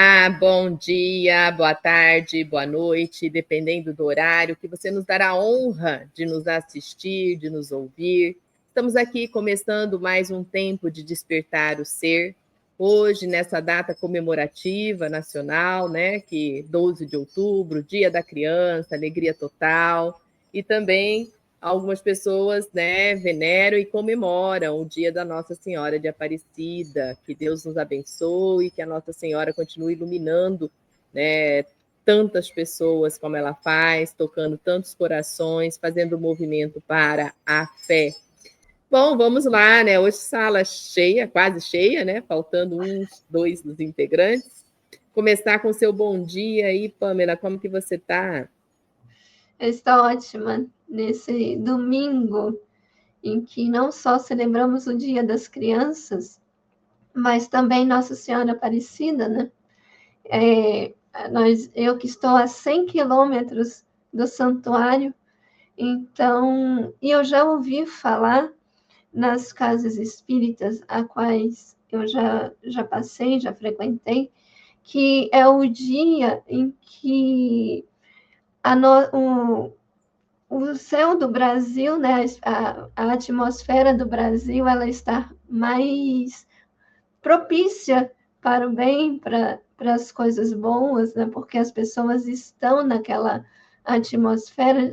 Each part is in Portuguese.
Olá, bom dia, boa tarde, boa noite, dependendo do horário que você nos dará a honra de nos assistir, de nos ouvir. Estamos aqui começando mais um tempo de despertar o ser. Hoje, nessa data comemorativa nacional, né, que 12 de outubro, Dia da Criança, alegria total, e também algumas pessoas, né, veneram e comemoram o dia da Nossa Senhora de Aparecida. Que Deus nos abençoe, que a Nossa Senhora continue iluminando, né, tantas pessoas como ela faz, tocando tantos corações, fazendo um movimento para a fé. Bom, vamos lá, né? Hoje sala cheia, quase cheia, né? Faltando uns dois dos integrantes. Começar com o seu bom dia aí, Pamela, como que você está? Eu estou ótima nesse domingo em que não só celebramos o Dia das Crianças, mas também Nossa Senhora Aparecida, né? Eu que estou a 100 quilômetros do santuário, então, e eu já ouvi falar nas casas espíritas a quais eu já passei, já frequentei, que é o dia em que o céu do Brasil, né, a atmosfera do Brasil, ela está mais propícia para o bem, para as coisas boas, né, porque as pessoas estão naquela atmosfera.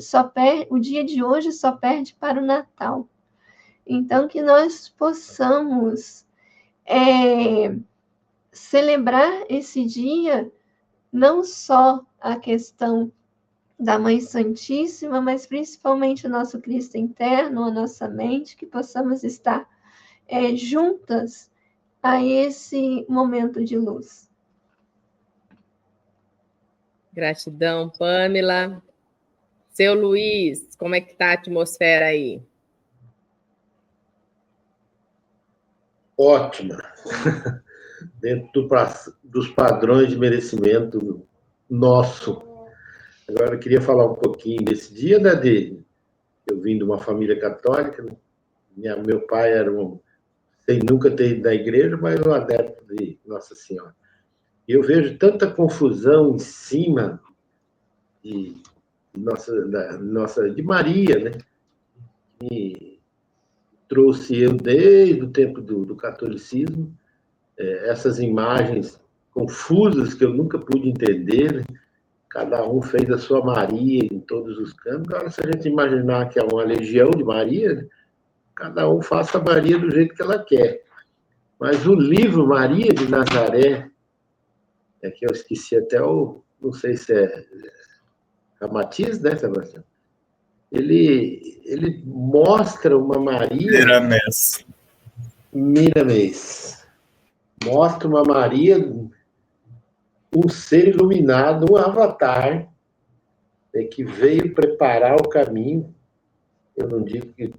O dia de hoje só perde para o Natal. Então, que nós possamos celebrar esse dia, não só a questão da Mãe Santíssima, mas principalmente o nosso Cristo interno, a nossa mente, que possamos estar juntas a esse momento de luz. Gratidão, Pamela. Seu Luiz, como é que está a atmosfera aí? Ótima. Dentro dos padrões de merecimento nosso. Agora, eu queria falar um pouquinho desse dia, né? Eu vim de uma família católica, né? Meu pai era sem nunca ter ido da igreja, mas um adepto de Nossa Senhora. E eu vejo tanta confusão em cima de Maria, né? E trouxe eu desde o tempo do catolicismo essas imagens confusas que eu nunca pude entender, né? Cada um fez a sua Maria em todos os cantos. Agora, se a gente imaginar que é uma legião de Maria, né? Cada um faça a Maria do jeito que ela quer. Mas o livro Maria de Nazaré, que eu esqueci até não sei se é Ramatiz, né, Sebastião? Ele mostra uma Maria... Miramês. Mostra uma Maria, um ser iluminado, um avatar, que veio preparar o caminho. Eu não digo que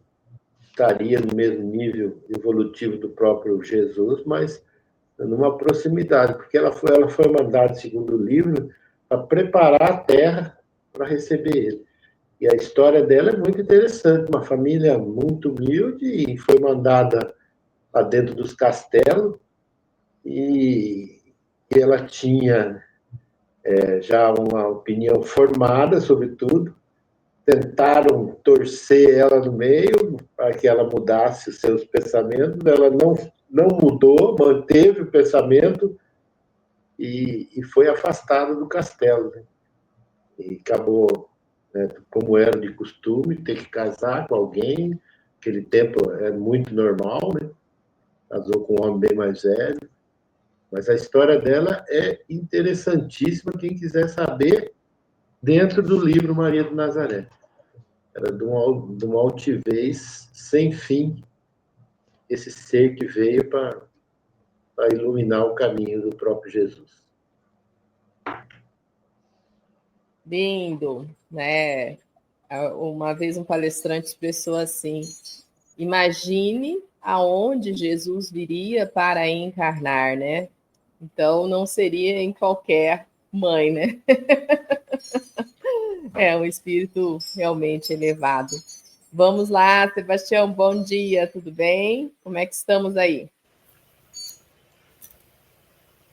estaria no mesmo nível evolutivo do próprio Jesus, mas numa proximidade, porque ela foi mandada, segundo o livro, para preparar a terra para receber ele. E a história dela é muito interessante, uma família muito humilde, e foi mandada para dentro dos castelos, e ela tinha já uma opinião formada sobre tudo. Tentaram torcer ela no meio para que ela mudasse os seus pensamentos. Ela não mudou, manteve o pensamento e foi afastada do castelo, né? E acabou, né, como era de costume, ter que casar com alguém. Aquele tempo é muito normal, né? Casou com um homem bem mais velho. Mas a história dela é interessantíssima, quem quiser saber, dentro do livro Maria de Nazaré. Era de uma altivez sem fim, esse ser que veio para iluminar o caminho do próprio Jesus. Lindo, né? Uma vez um palestrante expressou assim: imagine aonde Jesus viria para encarnar, né? Então não seria em qualquer mãe, né? É um espírito realmente elevado. Vamos lá, Sebastião, bom dia, tudo bem? Como é que estamos aí?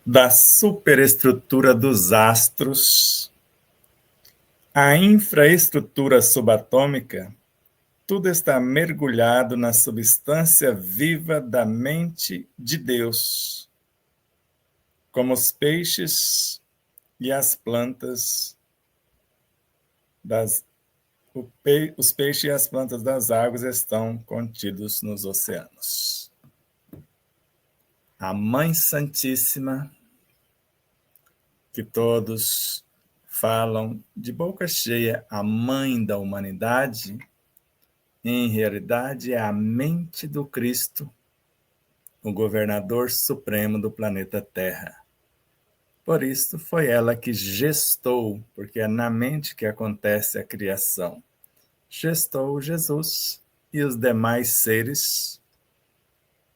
da superestrutura dos astros, à infraestrutura subatômica, tudo está mergulhado na substância viva da mente de Deus, como os peixes e as plantas os peixes e as plantas das águas estão contidos nos oceanos. A Mãe Santíssima, que todos falam de boca cheia, a mãe da humanidade, em realidade é a mente do Cristo, o governador supremo do planeta Terra. Por isso foi ela que gestou, porque é na mente que acontece a criação. Gestou Jesus e os demais seres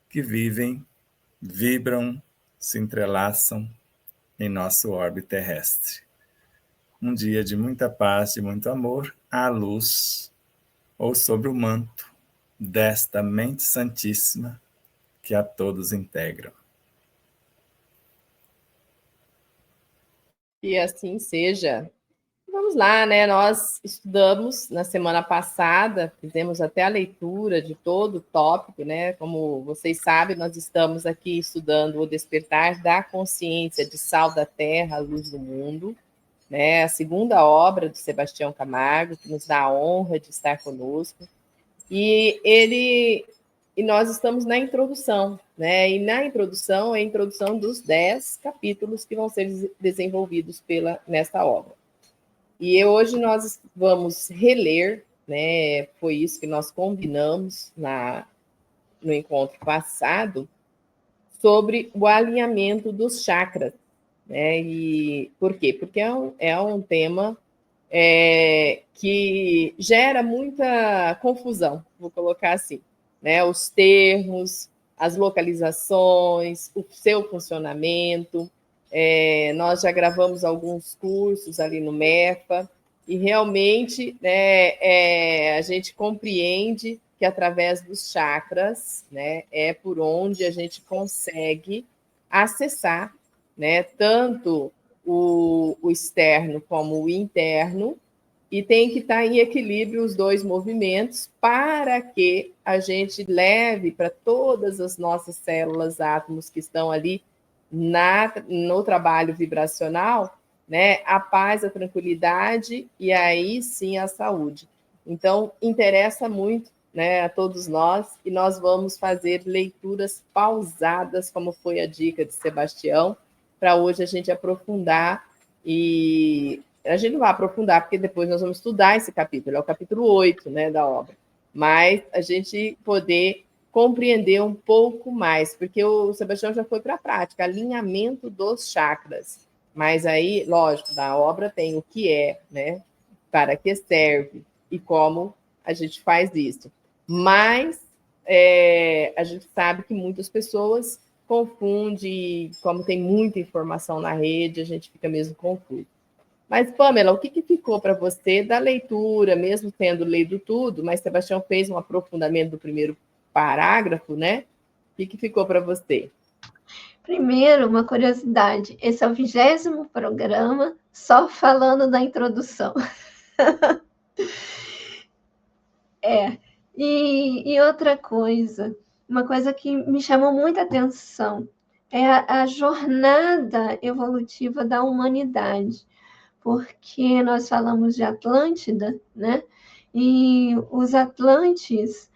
que vivem, vibram, se entrelaçam em nosso orbe terrestre. Um dia de muita paz, de muito amor, à luz ou sobre o manto desta mente santíssima que a todos integram. E assim seja. Vamos lá, né? Nós estudamos na semana passada, fizemos até a leitura de todo o tópico, né? Como vocês sabem, nós estamos aqui estudando o despertar da consciência de Sal da Terra, Luz do Mundo, né? A segunda obra do Sebastião Camargo, que nos dá a honra de estar conosco. E nós estamos na introdução, né? E na introdução é a introdução dos 10 capítulos que vão ser desenvolvidos nesta obra. E hoje nós vamos reler, né? Foi isso que nós combinamos no encontro passado, sobre o alinhamento dos chakras, né? E por quê? Porque é um tema que gera muita confusão, vou colocar assim, né? Os termos, as localizações, o seu funcionamento. Nós já gravamos alguns cursos ali no MEFA e realmente, né, a gente compreende que através dos chakras, né, é por onde a gente consegue acessar, né, tanto o externo como o interno, e tem que estar em equilíbrio os dois movimentos para que a gente leve para todas as nossas células, átomos que estão ali no trabalho vibracional, né, a paz, a tranquilidade e aí sim a saúde. Então, interessa muito, né, a todos nós, e nós vamos fazer leituras pausadas, como foi a dica de Sebastião, para hoje a gente aprofundar. E a gente não vai aprofundar, porque depois nós vamos estudar esse capítulo, é o capítulo 8, né, da obra, mas a gente poder compreender um pouco mais, porque o Sebastião já foi para a prática, alinhamento dos chakras, mas aí, lógico, na obra tem o que é, né, para que serve e como a gente faz isso. Mas a gente sabe que muitas pessoas confundem, como tem muita informação na rede, a gente fica mesmo confuso. Mas, Pamela, o que ficou para você da leitura, mesmo tendo lido tudo, mas Sebastião fez um aprofundamento do primeiro parágrafo, né? O que ficou para você? Primeiro, uma curiosidade, esse é o 20º programa só falando da introdução. E outra coisa, uma coisa que me chamou muita atenção é a jornada evolutiva da humanidade, porque nós falamos de Atlântida, né? E os Atlantes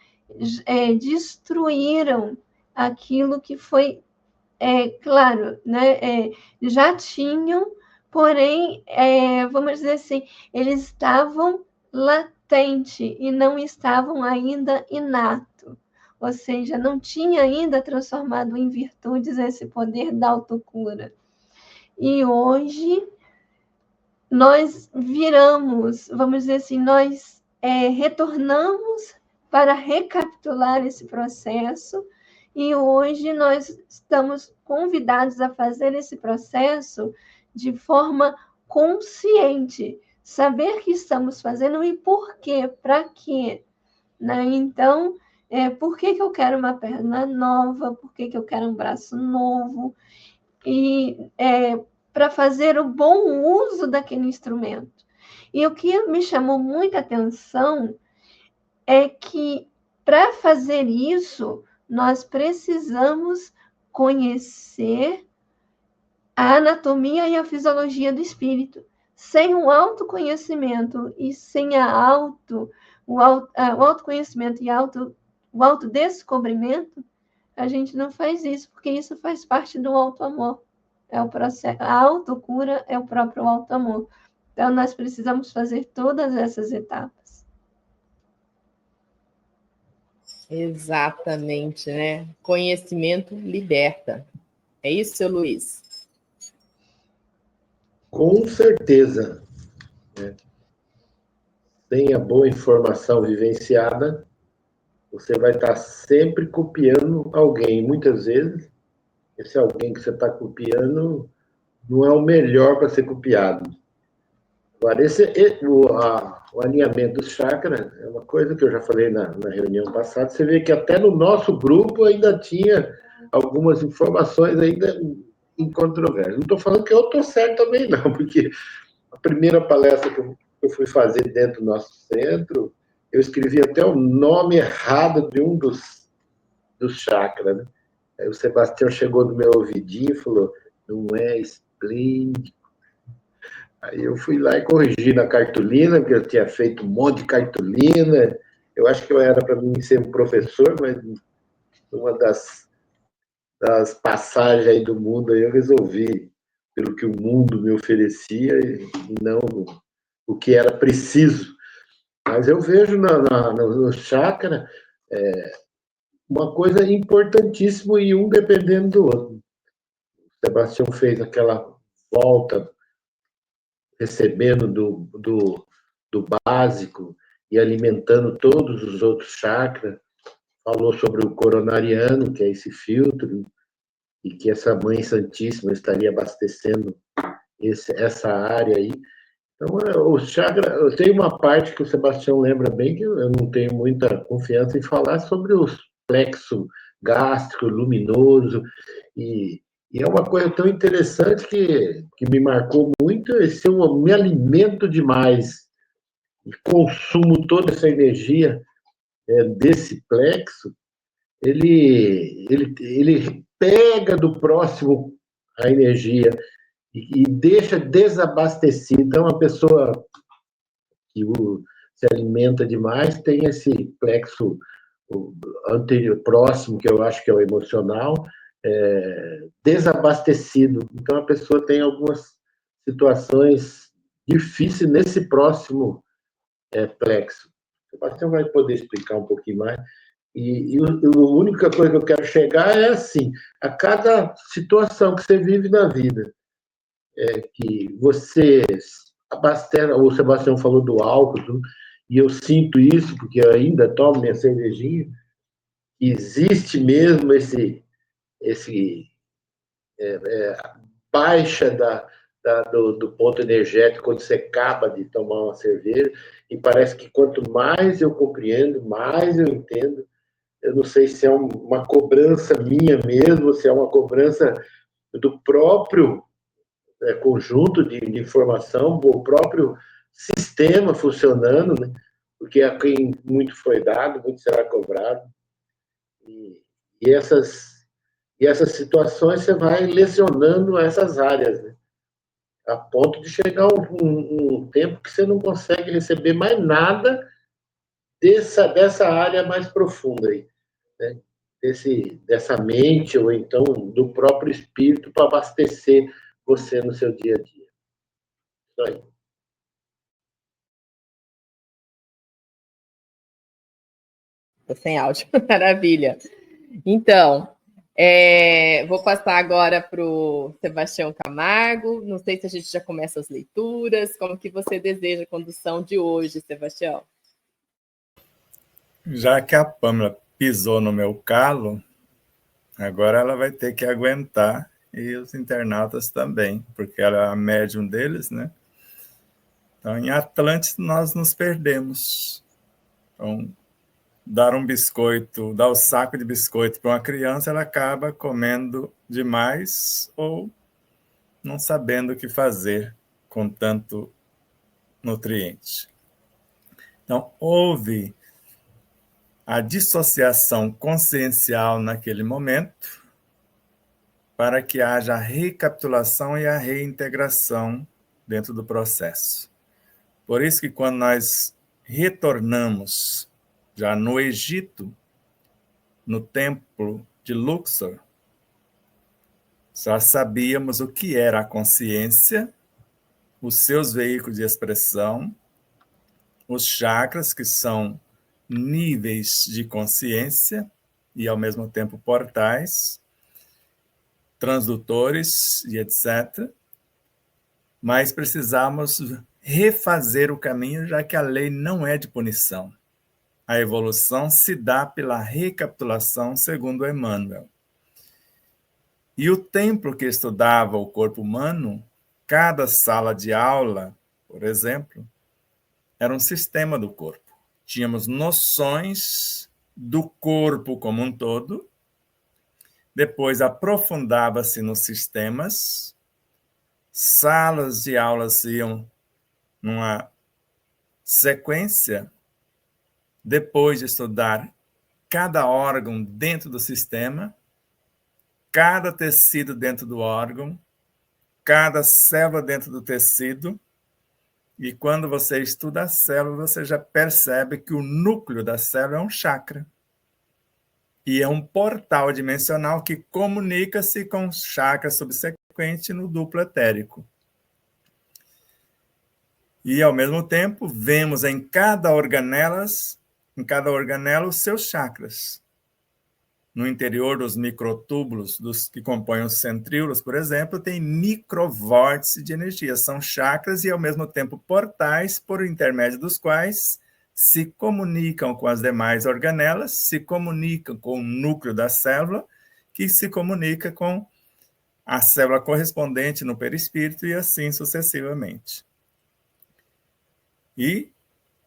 destruíram aquilo que foi, claro, né? Já tinham, porém, vamos dizer assim, eles estavam latente e não estavam ainda inato, ou seja, não tinha ainda transformado em virtudes esse poder da autocura. E hoje nós viramos, vamos dizer assim, nós retornamos para recapitular esse processo e hoje nós estamos convidados a fazer esse processo de forma consciente, saber que estamos fazendo e por quê, para quê, né? Então, por que eu quero uma perna nova, por que eu quero um braço novo? para fazer o bom uso daquele instrumento. E o que me chamou muita atenção é que, para fazer isso, nós precisamos conhecer a anatomia e a fisiologia do espírito. Sem o autoconhecimento e sem o autoconhecimento e o autodescobrimento, a gente não faz isso, porque isso faz parte do auto-amor. É o processo. A autocura é o próprio auto-amor. Então, nós precisamos fazer todas essas etapas. Exatamente, né? Conhecimento liberta. É isso, seu Luiz? Com certeza. Né? Sem a boa informação vivenciada, você vai estar sempre copiando alguém. Muitas vezes, esse alguém que você está copiando não é o melhor para ser copiado. Agora, o alinhamento do chakra é uma coisa que eu já falei na reunião passada. Você vê que até no nosso grupo ainda tinha algumas informações ainda em controvérsia. Não estou falando que eu estou certo também, não, porque a primeira palestra que eu fui fazer dentro do nosso centro, eu escrevi até o nome errado de um dos chakras, né? Aí o Sebastião chegou no meu ouvidinho e falou, não é esplêndido. Aí eu fui lá e corrigi na cartolina, porque eu tinha feito um monte de cartolina. Eu acho que eu era para mim ser um professor, mas uma das passagens aí do mundo aí eu resolvi pelo que o mundo me oferecia e não o que era preciso. Mas eu vejo no chakra uma coisa importantíssima e um dependendo do outro. O Sebastião fez aquela volta recebendo do básico e alimentando todos os outros chakras. Falou sobre o coronariano, que é esse filtro, e que essa Mãe Santíssima estaria abastecendo essa área aí. Então, o chakra, eu tenho uma parte que o Sebastião lembra bem, que eu não tenho muita confiança em falar sobre o plexo gástrico, luminoso, e é uma coisa tão interessante que me marcou muito, se eu me alimento demais e consumo toda essa energia desse plexo, ele pega do próximo a energia e deixa desabastecido. Então, uma pessoa que se alimenta demais tem esse plexo anterior, próximo, que eu acho que é o emocional, desabastecido. Então, a pessoa tem algumas situações difíceis nesse próximo plexo. O Sebastião vai poder explicar um pouquinho mais. E a única coisa que eu quero chegar é assim, a cada situação que você vive na vida, que você abastece, o Sebastião falou do álcool, e eu sinto isso, porque eu ainda tomo minha cervejinha, existe mesmo esse baixa do ponto energético quando você acaba de tomar uma cerveja, e parece que quanto mais eu compreendo, mais eu entendo. Eu não sei se é uma cobrança minha mesmo, se é uma cobrança do próprio conjunto de informação, o próprio sistema funcionando, né? Porque a quem muito foi dado, muito será cobrado. E essas situações você vai lecionando essas áreas, né? A ponto de chegar um tempo que você não consegue receber mais nada dessa área mais profunda aí, né? Dessa mente, ou então do próprio espírito, para abastecer você no seu dia a dia. Isso aí. Estou sem áudio, maravilha. Então, vou passar agora para o Sebastião Camargo. Não sei se a gente já começa as leituras. Como que você deseja a condução de hoje, Sebastião? Já que a Pâmela pisou no meu calo, agora ela vai ter que aguentar, e os internautas também, porque ela é a médium deles, né? Então, em Atlantis, nós nos perdemos. Então, dar um biscoito, dar o saco de biscoito para uma criança, ela acaba comendo demais ou não sabendo o que fazer com tanto nutriente. Então, houve a dissociação consciencial naquele momento para que haja a recapitulação e a reintegração dentro do processo. Por isso que quando nós retornamos já no Egito, no templo de Luxor, já sabíamos o que era a consciência, os seus veículos de expressão, os chakras, que são níveis de consciência e, ao mesmo tempo, portais, transdutores e etc. Mas precisamos refazer o caminho, já que a lei não é de punição. A evolução se dá pela recapitulação, segundo Emmanuel. E o templo que estudava o corpo humano, cada sala de aula, por exemplo, era um sistema do corpo. Tínhamos noções do corpo como um todo, depois aprofundava-se nos sistemas, salas de aulas iam numa sequência, depois de estudar cada órgão dentro do sistema, cada tecido dentro do órgão, cada célula dentro do tecido, e quando você estuda a célula, você já percebe que o núcleo da célula é um chakra. E é um portal dimensional que comunica-se com o chakra subsequente no duplo etérico. E, ao mesmo tempo, vemos em cada organelo os seus chakras. No interior dos microtúbulos, dos que compõem os centríolos, por exemplo, tem microvórtices de energia. São chakras e, ao mesmo tempo, portais por intermédio dos quais se comunicam com as demais organelas, se comunicam com o núcleo da célula, que se comunica com a célula correspondente no perispírito e assim sucessivamente. E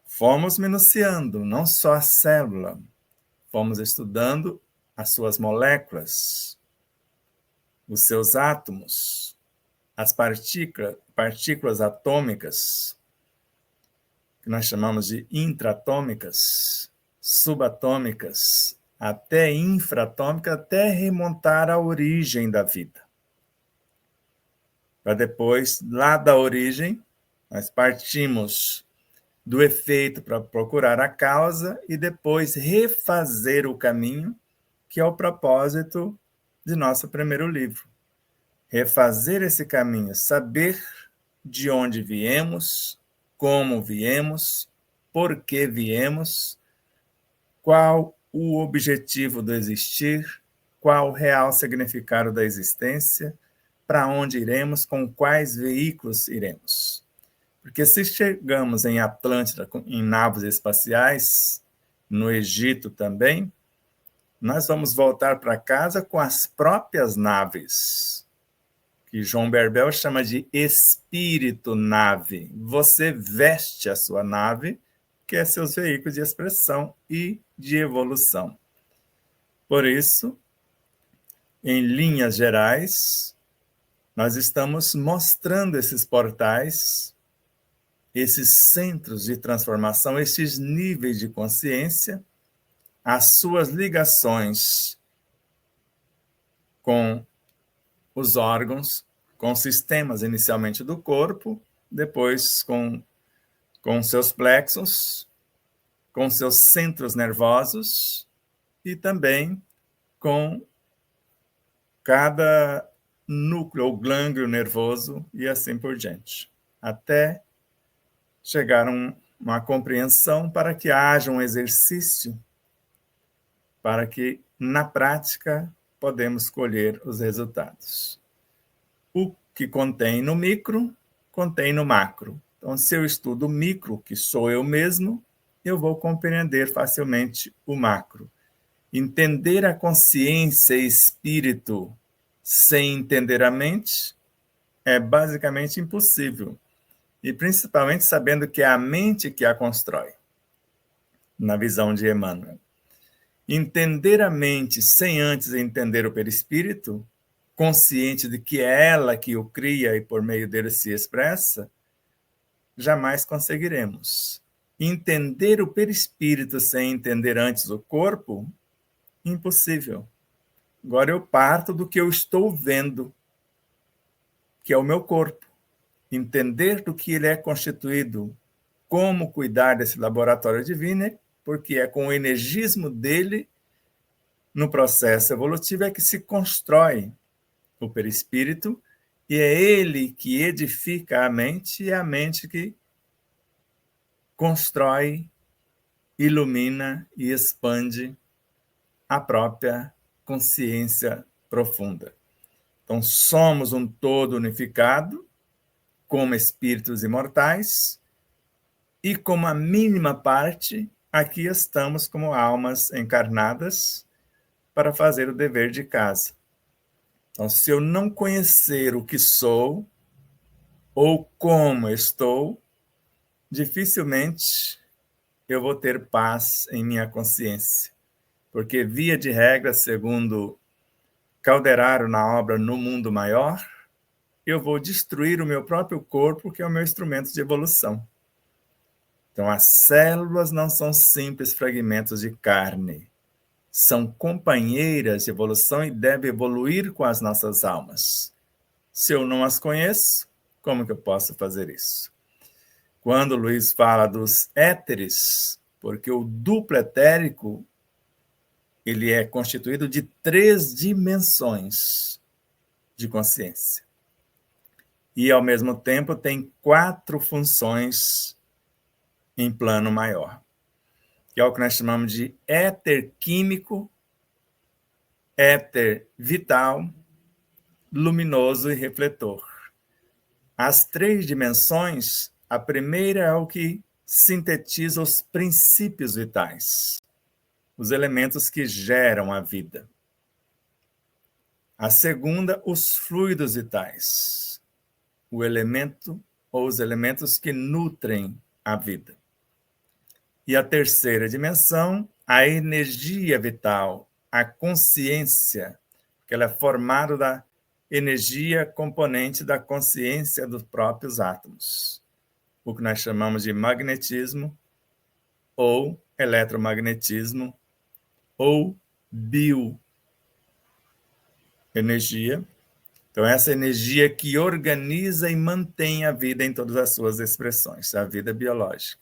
fomos minuciando, não só a célula, fomos estudando as suas moléculas, os seus átomos, as partículas atômicas, que nós chamamos de intratômicas, subatômicas, até infratômicas, até remontar à origem da vida. Para depois, lá da origem, nós partimos do efeito para procurar a causa e depois refazer o caminho, que é o propósito de nosso primeiro livro. Refazer esse caminho, saber de onde viemos, como viemos, por que viemos, qual o objetivo do existir, qual o real significado da existência, para onde iremos, com quais veículos iremos. Porque se chegamos em Atlântida, em naves espaciais, no Egito também, nós vamos voltar para casa com as próprias naves, que João Berbel chama de espírito-nave. Você veste a sua nave, que é seus veículos de expressão e de evolução. Por isso, em linhas gerais, nós estamos mostrando esses portais, esses centros de transformação, esses níveis de consciência, as suas ligações com os órgãos, com sistemas inicialmente do corpo, depois com seus plexos, com seus centros nervosos e também com cada núcleo ou glândulo nervoso e assim por diante, até chegar a uma compreensão para que haja um exercício, para que, na prática, podemos colher os resultados. O que contém no micro, contém no macro. Então, se eu estudo o micro, que sou eu mesmo, eu vou compreender facilmente o macro. Entender a consciência e espírito sem entender a mente é basicamente impossível. E principalmente sabendo que é a mente que a constrói, na visão de Emmanuel. Entender a mente sem antes entender o perispírito, consciente de que é ela que o cria e por meio dele se expressa, jamais conseguiremos. Entender o perispírito sem entender antes o corpo, impossível. Agora eu parto do que eu estou vendo, que é o meu corpo. Entender do que ele é constituído, como cuidar desse laboratório divino, porque é com o energismo dele, no processo evolutivo, é que se constrói o perispírito, e é ele que edifica a mente, e é a mente que constrói, ilumina e expande a própria consciência profunda. Então, somos um todo unificado, como espíritos imortais, e como a mínima parte, aqui estamos como almas encarnadas para fazer o dever de casa. Então, se eu não conhecer o que sou ou como estou, dificilmente eu vou ter paz em minha consciência. Porque, via de regra, segundo Calderaro na obra No Mundo Maior, eu vou destruir o meu próprio corpo, que é o meu instrumento de evolução. Então, as células não são simples fragmentos de carne. São companheiras de evolução e devem evoluir com as nossas almas. Se eu não as conheço, como que eu posso fazer isso? Quando o Luiz fala dos éteres, porque o duplo etérico ele é constituído de 3 dimensões de consciência. E, ao mesmo tempo, tem 4 funções em plano maior, que é o que nós chamamos de éter químico, éter vital, luminoso e refletor. As 3 dimensões, a primeira é o que sintetiza os princípios vitais, os elementos que geram a vida. A segunda, os fluidos vitais, o elemento ou os elementos que nutrem a vida. E a terceira dimensão, a energia vital, a consciência, que ela é formada da energia componente da consciência dos próprios átomos, o que nós chamamos de magnetismo, ou eletromagnetismo, ou bioenergia. Então, essa energia que organiza e mantém a vida em todas as suas expressões, a vida biológica.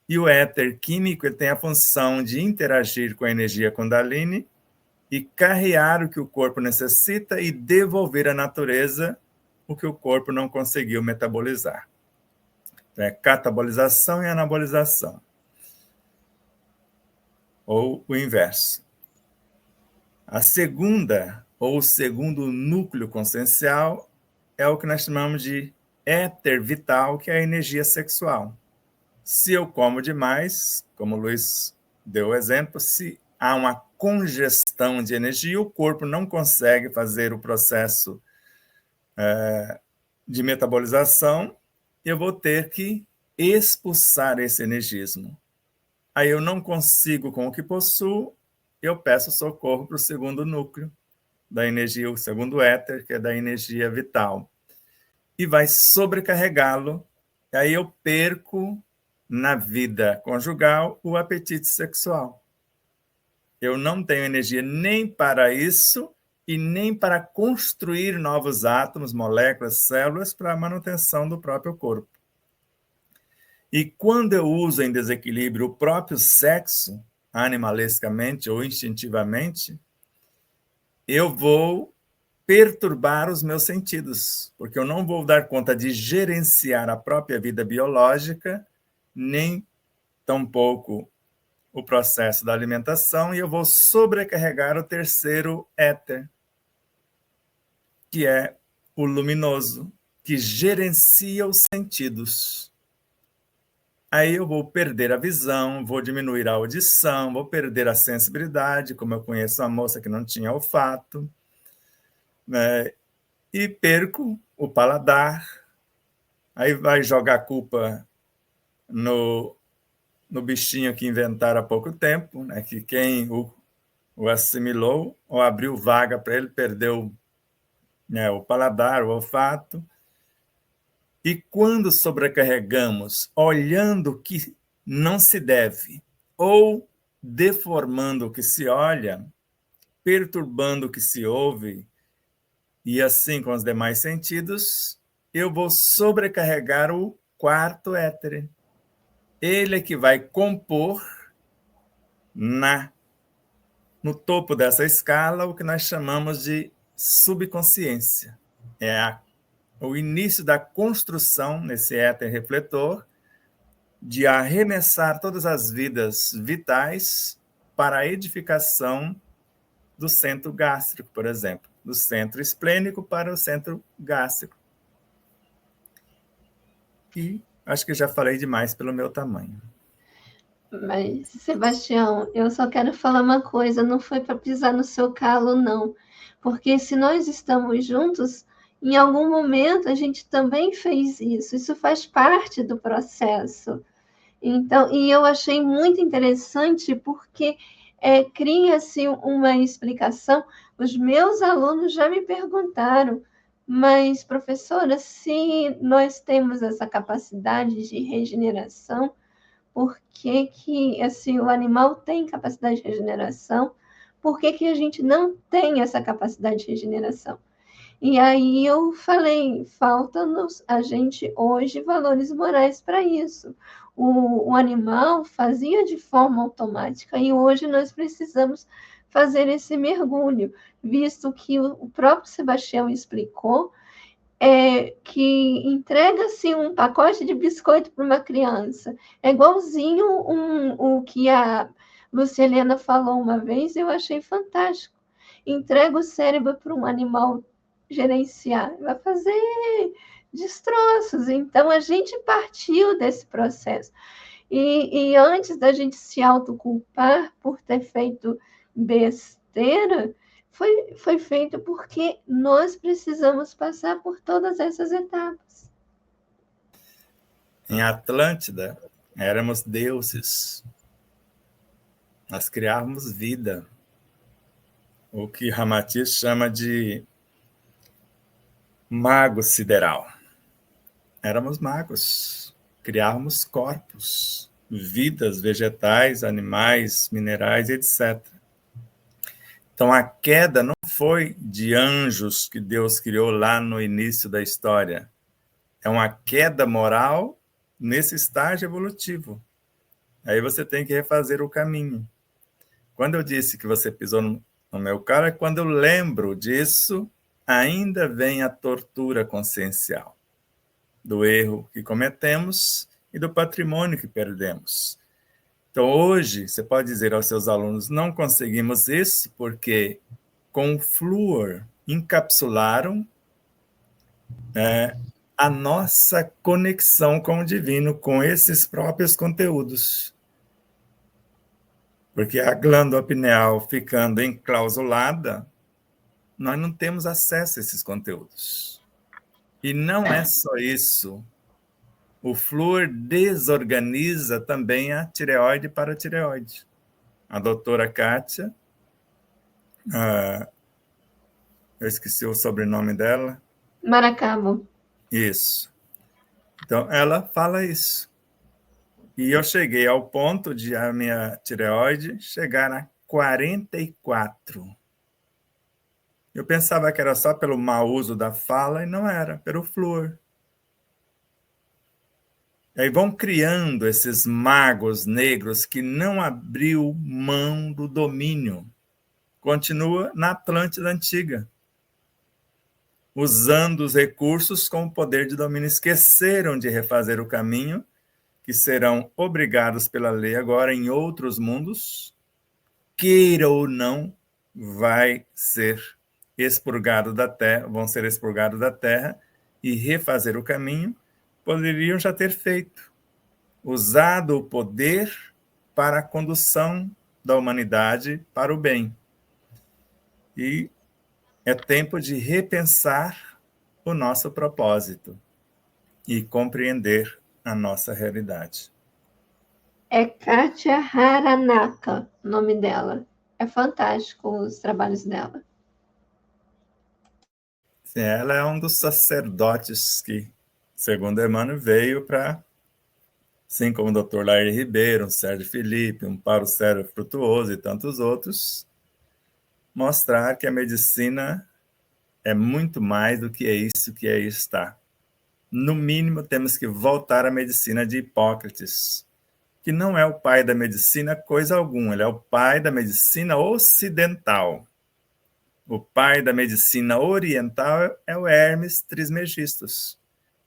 E o éter químico ele tem a função de interagir com a energia Kundalini e carregar o que o corpo necessita e devolver à natureza o que o corpo não conseguiu metabolizar. Então, é catabolização e anabolização. Ou o inverso. A segunda, ou o segundo núcleo consciencial, é o que nós chamamos de éter vital, que é a energia sexual. Se eu como demais, como o Luiz deu o exemplo, se há uma congestão de energia, o corpo não consegue fazer o processo de metabolização, eu vou ter que expulsar esse energismo. Aí eu não consigo com o que possuo, eu peço socorro para o segundo núcleo da energia, o segundo éter, que é da energia vital. E vai sobrecarregá-lo, e aí eu perco na vida conjugal o apetite sexual. Eu não tenho energia nem para isso e nem para construir novos átomos, moléculas, células para a manutenção do próprio corpo. E quando eu uso em desequilíbrio o próprio sexo, animalescamente ou instintivamente, eu vou perturbar os meus sentidos, porque eu não vou dar conta de gerenciar a própria vida biológica, nem tampouco o processo da alimentação, e eu vou sobrecarregar o terceiro éter, que é o luminoso, que gerencia os sentidos. Aí eu vou perder a visão, vou diminuir a audição, vou perder a sensibilidade, como eu conheço uma moça que não tinha olfato, né? E perco o paladar. Aí vai jogar a culpa no bichinho que inventaram há pouco tempo, né? Que quem o assimilou ou abriu vaga para ele, perdeu, né, o paladar, o olfato. E quando sobrecarregamos, olhando o que não se deve, ou deformando o que se olha, perturbando o que se ouve, e assim com os demais sentidos, eu vou sobrecarregar o quarto éter. Ele é que vai compor no topo dessa escala o que nós chamamos de subconsciência. É o início da construção nesse éter refletor de arremessar todas as vidas vitais para a edificação do centro gástrico, por exemplo, do centro esplênico para o centro gástrico. E acho que já falei demais pelo meu tamanho. Mas, Sebastião, eu só quero falar uma coisa, não foi para pisar no seu calo, não. Porque se nós estamos juntos, em algum momento a gente também fez isso. Isso faz parte do processo. Então, e eu achei muito interessante porque cria-se uma explicação. Os meus alunos já me perguntaram, mas, professora, se nós temos essa capacidade de regeneração, por que que assim, o animal tem capacidade de regeneração? Por que que a gente não tem essa capacidade de regeneração? E aí eu falei, falta-nos a gente hoje valores morais para isso. O animal fazia de forma automática e hoje nós precisamos fazer esse mergulho, visto que o próprio Sebastião explicou que entrega-se um pacote de biscoito para uma criança. É igualzinho o que a Lucilena falou uma vez, eu achei fantástico. Entrega o cérebro para um animal gerenciar, vai fazer destroços. Então, a gente partiu desse processo. E antes da gente se autoculpar por ter feito besteira, foi feito porque nós precisamos passar por todas essas etapas. Em Atlântida, éramos deuses. Nós criávamos vida. O que Ramatiz chama de mago sideral. Éramos magos. Criávamos corpos, vidas vegetais, animais, minerais, etc. Então, a queda não foi de anjos que Deus criou lá no início da história. É uma queda moral nesse estágio evolutivo. Aí você tem que refazer o caminho. Quando eu disse que você pisou no meu calo, é quando eu lembro disso, ainda vem a tortura consciencial do erro que cometemos e do patrimônio que perdemos. Então, hoje, você pode dizer aos seus alunos, não conseguimos isso porque com o flúor encapsularam a nossa conexão com o divino, com esses próprios conteúdos. Porque a glândula pineal ficando enclausulada, nós não temos acesso a esses conteúdos. E não é só isso. O flúor desorganiza também a tireoide e paratireoide. A doutora Kátia, eu esqueci o sobrenome dela. Maracabo. Isso. Então, ela fala isso. E eu cheguei ao ponto de a minha tireoide chegar a 44. Eu pensava que era só pelo mau uso da fala, e não era, pelo flúor. E aí vão criando esses magos negros que não abriu mão do domínio. Continua na Atlântida antiga, usando os recursos com o poder de domínio. Esqueceram de refazer o caminho, que serão obrigados pela lei agora em outros mundos, queira ou não, vai ser expurgado da terra, vão ser expurgados da terra e refazer o caminho. Poderiam já ter feito, usado o poder para a condução da humanidade para o bem. E é tempo de repensar o nosso propósito e compreender a nossa realidade. É Kátia Haranaka, o nome dela. é fantástico os trabalhos dela. Sim, ela é um dos sacerdotes que, segundo Emmanuel, veio para, assim como o Dr. Lair Ribeiro, um Sérgio Felipe, um Paulo Sérgio Frutuoso e tantos outros, mostrar que a medicina é muito mais do que é isso que aí está. No mínimo, temos que voltar à medicina de Hipócrates, que não é o pai da medicina coisa alguma, ele é o pai da medicina ocidental. O pai da medicina oriental é o Hermes Trismegistus,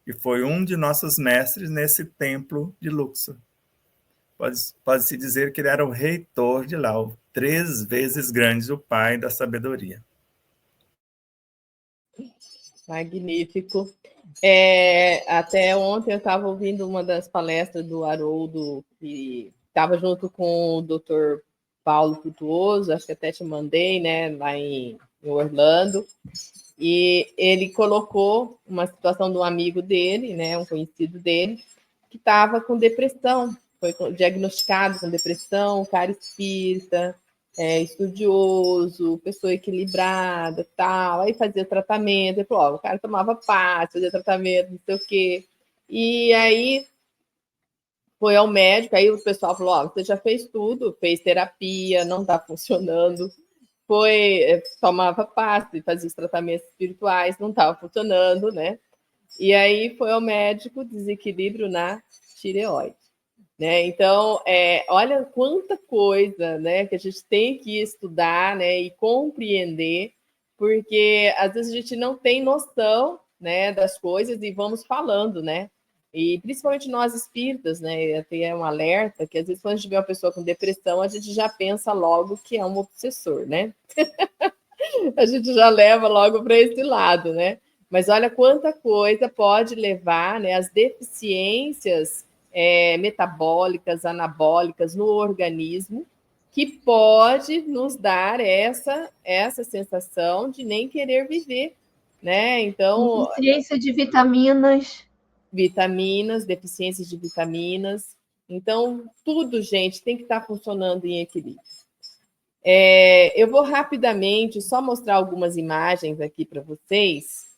que foi um de nossos mestres nesse templo de Luxor. Pode-se dizer que ele era o reitor de lá, o 3 vezes grande, o pai da sabedoria. Magnífico. Até ontem eu estava ouvindo uma das palestras do Haroldo, que estava junto com o Dr. Paulo Frutuoso, acho que até te mandei, né, lá em Orlando, e ele colocou uma situação de um amigo dele, né, um conhecido dele, que estava com depressão, foi diagnosticado com depressão, cara espírita, estudioso, pessoa equilibrada, tal, aí fazia tratamento, ele falou, o cara tomava passe, fazia tratamento, não sei o quê, e aí foi ao médico, aí o pessoal falou, você já fez tudo, fez terapia, não está funcionando, tomava passe, fazia os tratamentos espirituais, não estava funcionando, né? E aí foi ao médico, desequilíbrio na tireoide. Né? Então, olha quanta coisa, né, que a gente tem que estudar, né, e compreender, porque às vezes a gente não tem noção, né, das coisas e vamos falando, né? E principalmente nós espíritas, né, tem um alerta que às vezes quando a gente vê uma pessoa com depressão, a gente já pensa logo que é um obsessor, né? A gente já leva logo para esse lado, né? Mas olha quanta coisa pode levar, né, as deficiências metabólicas, anabólicas no organismo, que pode nos dar essa sensação de nem querer viver, né? Então, deficiência de vitaminas, deficiências de vitaminas. Então, tudo, gente, tem que estar funcionando em equilíbrio. Eu vou rapidamente só mostrar algumas imagens aqui para vocês,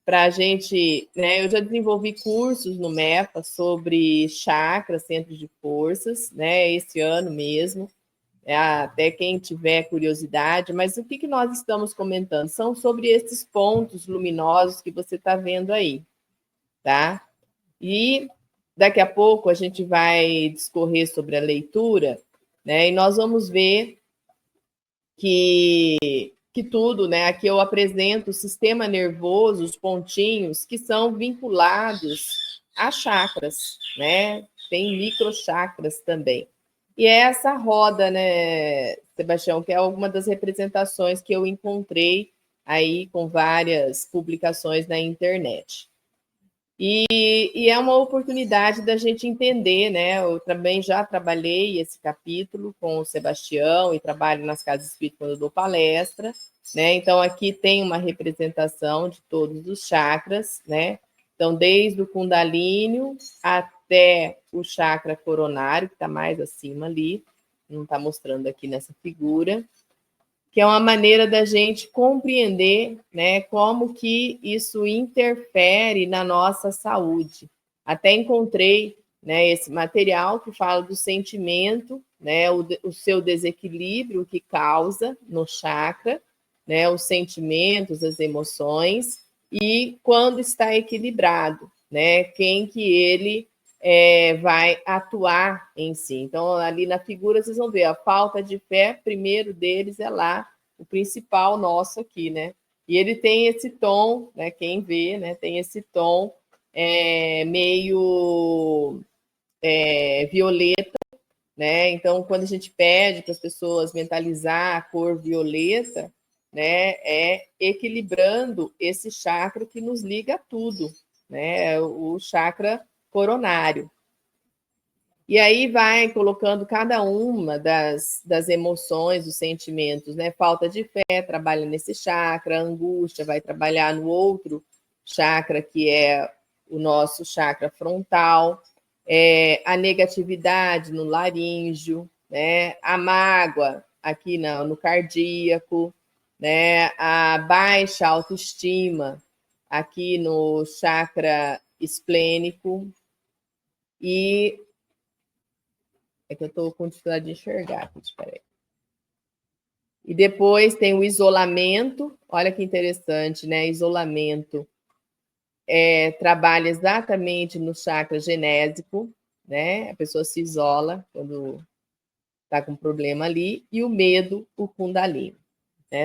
para a gente, né? Eu já desenvolvi cursos no MEFA sobre chakras, centros de forças, né? Esse ano mesmo, até quem tiver curiosidade, mas o que nós estamos comentando? São sobre esses pontos luminosos que você está vendo aí, tá? E daqui a pouco a gente vai discorrer sobre a leitura, né? E nós vamos ver que tudo, né? Aqui eu apresento o sistema nervoso, os pontinhos que são vinculados a chakras, né? Tem microchakras também. E é essa roda, né, Sebastião, que é alguma das representações que eu encontrei aí com várias publicações na internet. E é uma oportunidade da gente entender, né? Eu também já trabalhei esse capítulo com o Sebastião e trabalho nas casas espíritas quando eu dou palestra, né? Então, aqui tem uma representação de todos os chakras, né? Então, desde o Kundalini até o chakra coronário, que está mais acima ali, não está mostrando aqui nessa figura, que é uma maneira da gente compreender, né, como que isso interfere na nossa saúde. Até encontrei, né, esse material que fala do sentimento, né, o seu desequilíbrio que causa no chakra, né, os sentimentos, as emoções, e quando está equilibrado, né, quem que ele vai atuar em si. Então, ali na figura, vocês vão ver a falta de fé, primeiro deles é lá, o principal nosso aqui, né? E ele tem esse tom, né? Quem vê, né? Tem esse tom meio violeta, né? Então, quando a gente pede para as pessoas mentalizar a cor violeta, né? É equilibrando esse chakra que nos liga a tudo, né? O chakra coronário. E aí vai colocando cada uma das emoções, dos sentimentos, né? Falta de fé trabalha nesse chakra, angústia vai trabalhar no outro chakra, que é o nosso chakra frontal, a negatividade no laríngeo, né? A mágoa aqui no cardíaco, né? A baixa autoestima aqui no chakra esplênico. E é que eu estou com dificuldade de enxergar aqui, espera aí. E depois tem o isolamento, olha que interessante, né? Isolamento trabalha exatamente no chakra genésico, né? A pessoa se isola quando está com problema ali, e o medo, o Kundalini.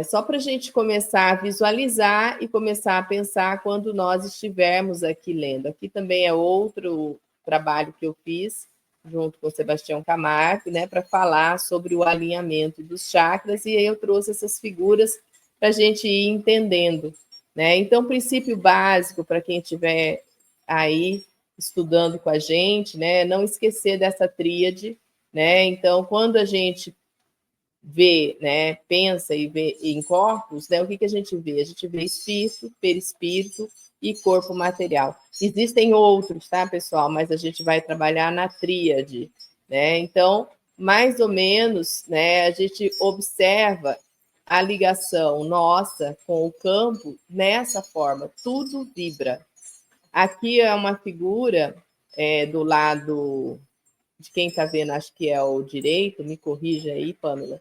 Só para a gente começar a visualizar e começar a pensar quando nós estivermos aqui lendo. Aqui também é outro trabalho que eu fiz, junto com o Sebastião Camargo, né, para falar sobre o alinhamento dos chakras, e aí eu trouxe essas figuras para a gente ir entendendo. Né? Então, princípio básico para quem estiver aí estudando com a gente, né, não esquecer dessa tríade. Né? Então, quando a gente vê, né, pensa e vê em corpos, né, o que a gente vê? A gente vê espírito, perispírito e corpo material. Existem outros, tá, pessoal? Mas a gente vai trabalhar na tríade, né? Então, mais ou menos, né, a gente observa a ligação nossa com o campo nessa forma, tudo vibra. Aqui é uma figura do lado de quem está vendo, acho que é o direito, me corrija aí, Pamela.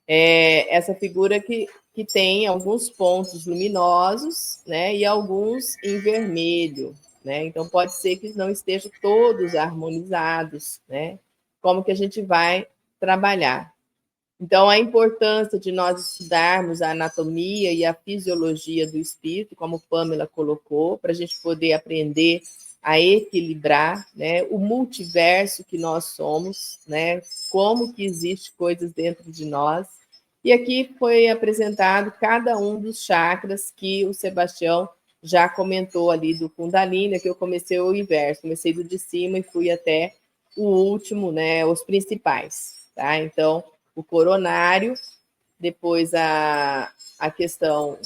Essa figura que tem alguns pontos luminosos, né, e alguns em vermelho, né? Então pode ser que não estejam todos harmonizados, né? Como que a gente vai trabalhar? Então a importância de nós estudarmos a anatomia e a fisiologia do espírito, como Pamela colocou, para a gente poder aprender a equilibrar, né, o multiverso que nós somos, né, como que existe coisas dentro de nós. E aqui foi apresentado cada um dos chakras que o Sebastião já comentou ali do Kundalini, que eu comecei o inverso, comecei do de cima e fui até o último, né, os principais, tá? Então, o coronário, depois a questão...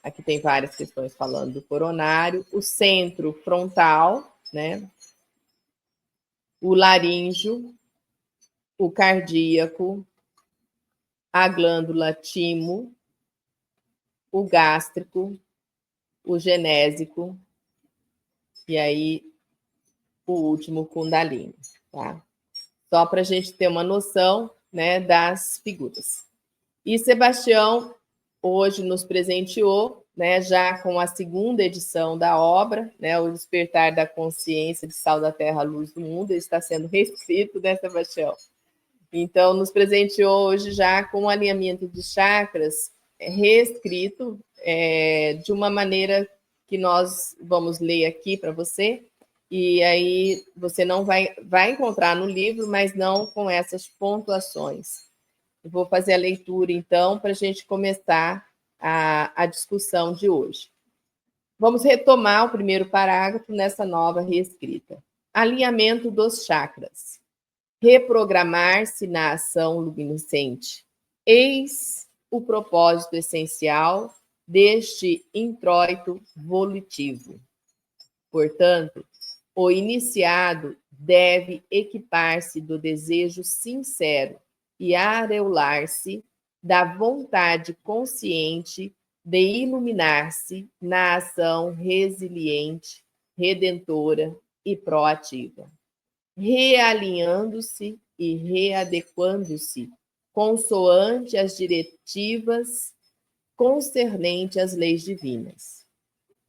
Aqui tem várias questões falando do coronário, o centro frontal, né? O laríngeo, o cardíaco, a glândula timo, o gástrico, o genésico e aí o último Kundalini, tá? Só para a gente ter uma noção, né, das figuras. E Sebastião hoje nos presenteou, né, já com a segunda edição da obra, né, O Despertar da Consciência de Sal da Terra, Luz do Mundo. Ele está sendo reescrito, né, Sebastião? Então, nos presenteou hoje já com o alinhamento de chakras reescrito de uma maneira que nós vamos ler aqui para você, e aí você não vai encontrar no livro, mas não com essas pontuações. Eu vou fazer a leitura, então, para a gente começar a discussão de hoje. Vamos retomar o primeiro parágrafo nessa nova reescrita. Alinhamento dos chakras. Reprogramar-se na ação luminescente. Eis o propósito essencial deste introito volitivo. Portanto, o iniciado deve equipar-se do desejo sincero e aureolar-se da vontade consciente de iluminar-se na ação resiliente, redentora e proativa, realinhando-se e readequando-se consoante as diretivas concernentes às leis divinas.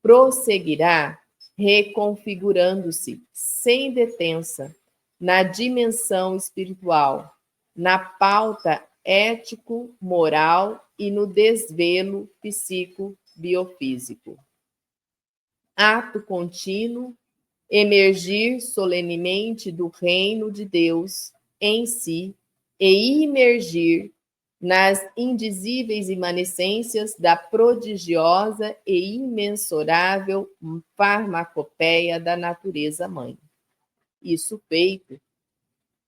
Prosseguirá reconfigurando-se sem detença na dimensão espiritual, na pauta ético-moral e no desvelo psico-biofísico. Ato contínuo, emergir solenemente do reino de Deus em si e imergir nas indizíveis imanescências da prodigiosa e imensurável farmacopeia da natureza-mãe. Isso feito,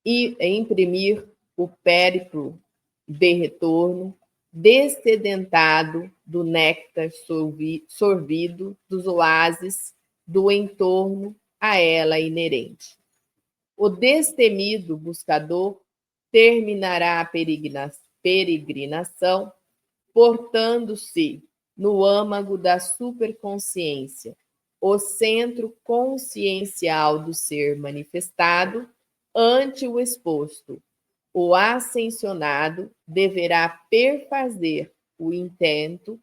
e imprimir o périplo de retorno descedentado do néctar sorvido dos oásis do entorno a ela inerente. O destemido buscador terminará a peregrinação portando-se no âmago da superconsciência, o centro consciencial do ser manifestado ante o exposto. O ascensionado deverá perfazer o intento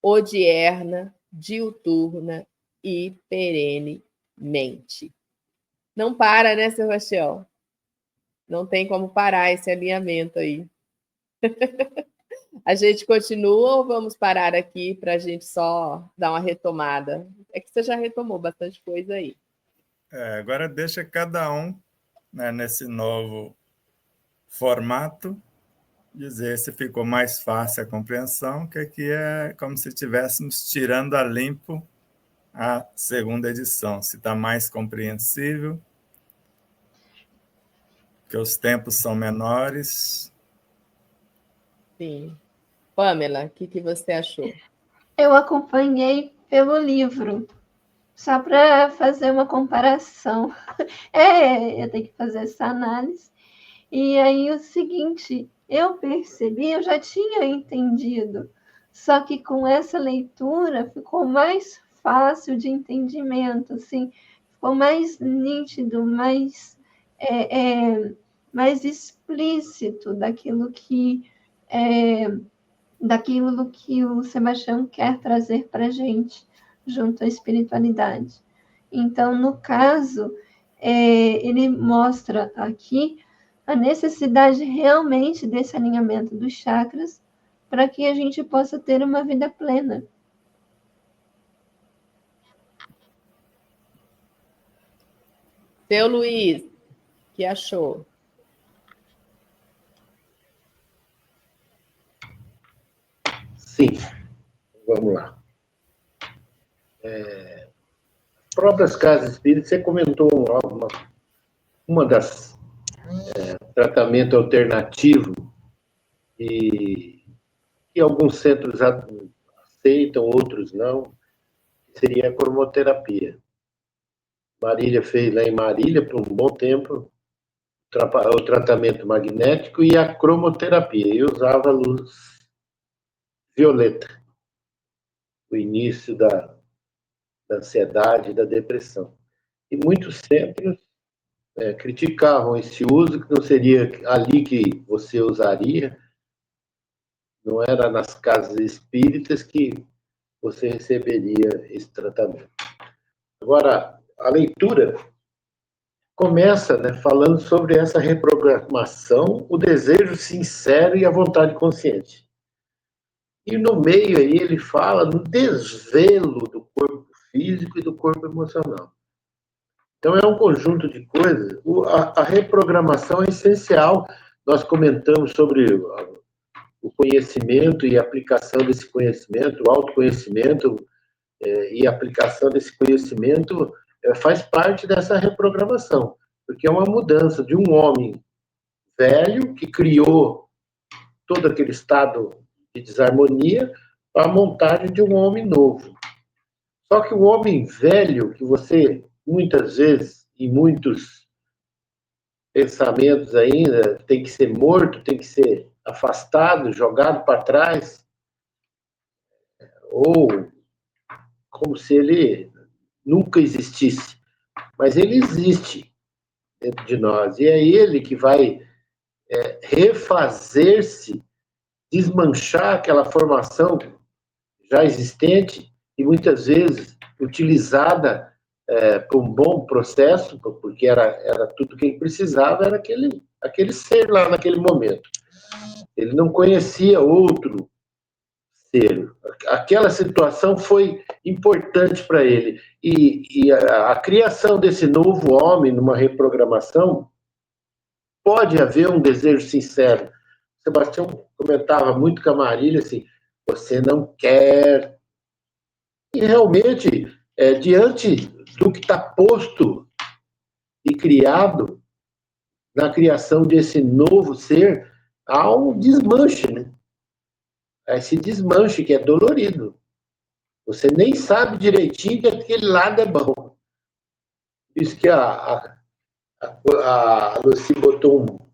odierna, diuturna e perenemente. Não para, né, Sebastião? Não tem como parar esse alinhamento aí. A gente continua ou vamos parar aqui para a gente só dar uma retomada? É que você já retomou bastante coisa aí. Agora deixa cada um, né, nesse novo formato, dizer se ficou mais fácil a compreensão, que aqui é como se estivéssemos tirando a limpo a segunda edição, se está mais compreensível, que os tempos são menores. Sim. Pamela, o que você achou? Eu acompanhei pelo livro, só para fazer uma comparação. Eu tenho que fazer essa análise. E aí o seguinte, eu percebi, eu já tinha entendido, só que com essa leitura ficou mais fácil de entendimento, assim, ficou mais nítido, mais explícito daquilo que o Sebastião quer trazer para a gente, junto à espiritualidade. Então, no caso, ele mostra aqui a necessidade realmente desse alinhamento dos chakras para que a gente possa ter uma vida plena. Seu Luiz, o que achou? Sim, vamos lá. Próprias casas espíritas, você comentou uma das tratamento alternativo e alguns centros aceitam, outros não, seria a cromoterapia. Marília fez lá em Marília, por um bom tempo, o tratamento magnético e a cromoterapia, e usava luz violeta, o início da ansiedade e da depressão. E muitos centros criticavam esse uso, que não seria ali que você usaria, não era nas casas espíritas que você receberia esse tratamento. Agora, a leitura começa, né, falando sobre essa reprogramação, o desejo sincero e a vontade consciente. E no meio aí ele fala no desvelo do corpo físico e do corpo emocional. Então é um conjunto de coisas. A reprogramação é essencial. Nós comentamos sobre o conhecimento e a aplicação desse conhecimento, o autoconhecimento e a aplicação desse conhecimento faz parte dessa reprogramação, porque é uma mudança de um homem velho que criou todo aquele estado de desarmonia para a montagem de um homem novo. Só que o homem velho, que você muitas vezes, em muitos pensamentos ainda, tem que ser morto, tem que ser afastado, jogado para trás, ou como se ele nunca existisse. Mas ele existe dentro de nós, e é ele que vai refazer-se, desmanchar aquela formação já existente e muitas vezes utilizada para um bom processo, porque era tudo que ele precisava, era aquele ser lá naquele momento. Ele não conhecia outro ser. Aquela situação foi importante para ele. E a criação desse novo homem numa reprogramação, pode haver um desejo sincero. Sebastião comentava muito com a Marília assim, você não quer. E realmente, diante do que está posto e criado, na criação desse novo ser, há um desmanche, né? Esse desmanche que é dolorido. Você nem sabe direitinho que aquele lado é bom. Isso que a Lucy botou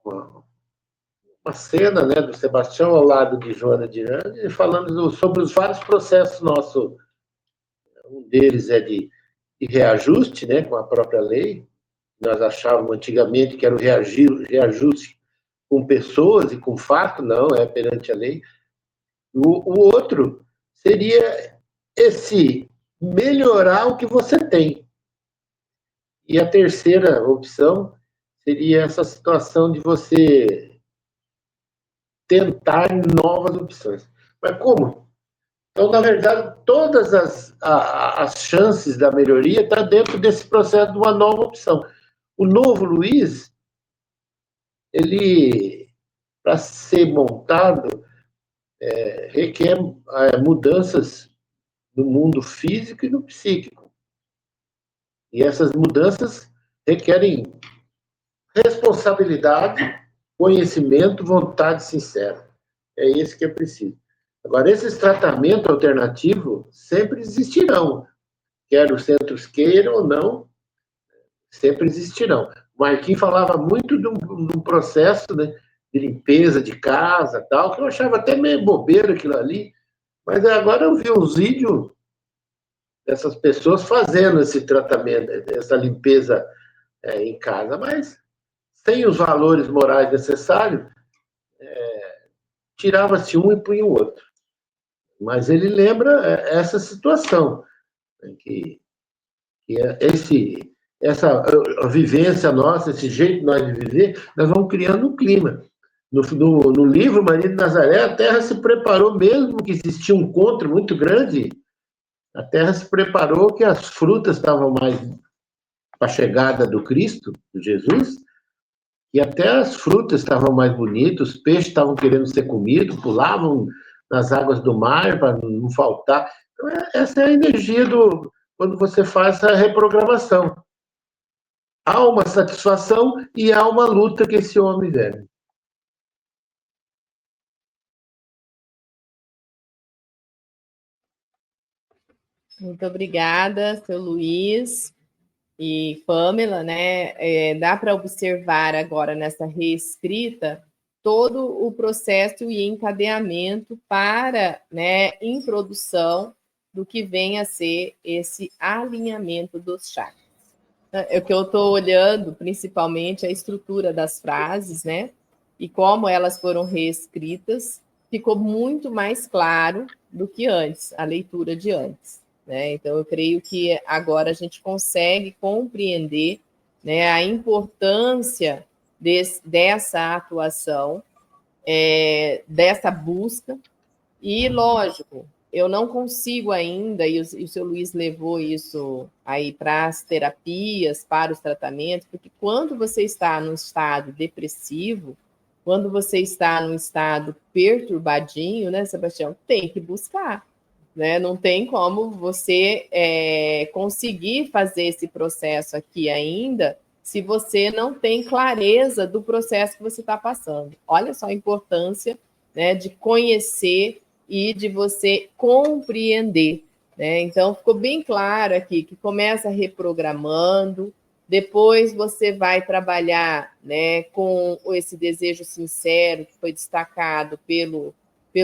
uma cena, né, do Sebastião ao lado de Joana de Miranda, falando sobre os vários processos nossos. Um deles é de reajuste, né, com a própria lei. Nós achávamos antigamente que era o reajuste com pessoas e com fato, não, é perante a lei. O outro seria esse melhorar o que você tem. E a terceira opção seria essa situação de você tentar novas opções. Mas como? Então, na verdade, todas as chances da melhoria estão dentro desse processo de uma nova opção. O novo Luiz, ele, para ser montado, requer mudanças no mundo físico e no psíquico. E essas mudanças requerem responsabilidade, conhecimento, vontade sincera. É isso que é preciso. Agora, esses tratamentos alternativos sempre existirão. Quer os centros queiram ou não, sempre existirão. O Marquinhos falava muito de um processo, né, de limpeza de casa, tal, que eu achava até meio bobeira aquilo ali, mas agora eu vi uns vídeos dessas pessoas fazendo esse tratamento, essa limpeza em casa, mas sem os valores morais necessários, tirava-se um e punha o outro. Mas ele lembra essa situação, né, que essa vivência nossa, esse jeito de nós de viver, nós vamos criando um clima. No livro Maria de Nazaré, a Terra se preparou, mesmo que existia um encontro muito grande, a Terra se preparou que as frutas estavam mais para a chegada do Cristo, de Jesus, e até as frutas estavam mais bonitas, os peixes estavam querendo ser comidos, pulavam nas águas do mar para não faltar. Então, essa é a energia quando você faz a reprogramação. Há uma satisfação e há uma luta que esse homem vive. Muito obrigada, seu Luiz e Pamela, né? Dá para observar agora nessa reescrita todo o processo e encadeamento para, né, introdução do que vem a ser esse alinhamento dos chakras. O que eu estou olhando, principalmente, a estrutura das frases, né? E como elas foram reescritas, ficou muito mais claro do que antes, a leitura de antes. Né? Então, eu creio que agora a gente consegue compreender, né, a importância dessa atuação, dessa busca, e, lógico, eu não consigo ainda, e o seu Luiz levou isso aí para as terapias, para os tratamentos, porque quando você está num estado depressivo, quando você está num estado perturbadinho, né, Sebastião, tem que buscar. Né? Não tem como você conseguir fazer esse processo aqui ainda se você não tem clareza do processo que você está passando. Olha só a importância, né, de conhecer e de você compreender. Né? Então, ficou bem claro aqui que começa reprogramando, depois você vai trabalhar, né, com esse desejo sincero que foi destacado pelo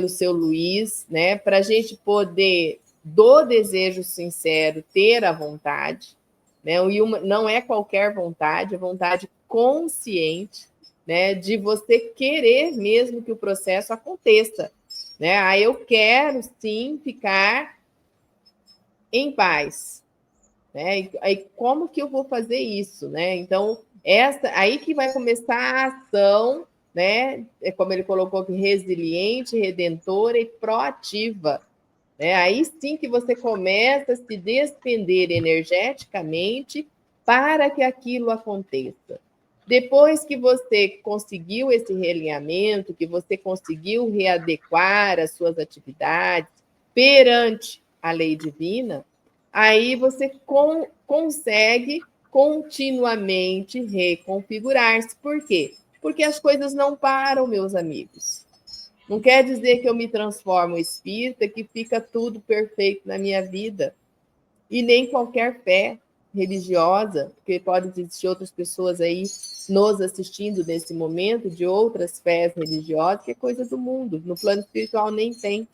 seu Luiz, né, para a gente poder, do desejo sincero, ter a vontade, né, e não é qualquer vontade, é vontade consciente, né, de você querer mesmo que o processo aconteça. Né? Aí eu quero, sim, ficar em paz. Né? Aí como que eu vou fazer isso? Né? Então, aí que vai começar a ação, né? Como ele colocou aqui, resiliente, redentora e proativa. Né? Aí sim que você começa a se despender energeticamente para que aquilo aconteça. Depois que você conseguiu esse realinhamento, que você conseguiu readequar as suas atividades perante a lei divina, aí você consegue continuamente reconfigurar-se. Por quê? Porque as coisas não param, meus amigos. Não quer dizer que eu me transformo em espírita, que fica tudo perfeito na minha vida. E nem qualquer fé. religiosa, porque pode existir outras pessoas aí nos assistindo nesse momento, de outras fés religiosas, que é coisa do mundo. No plano espiritual nem tem.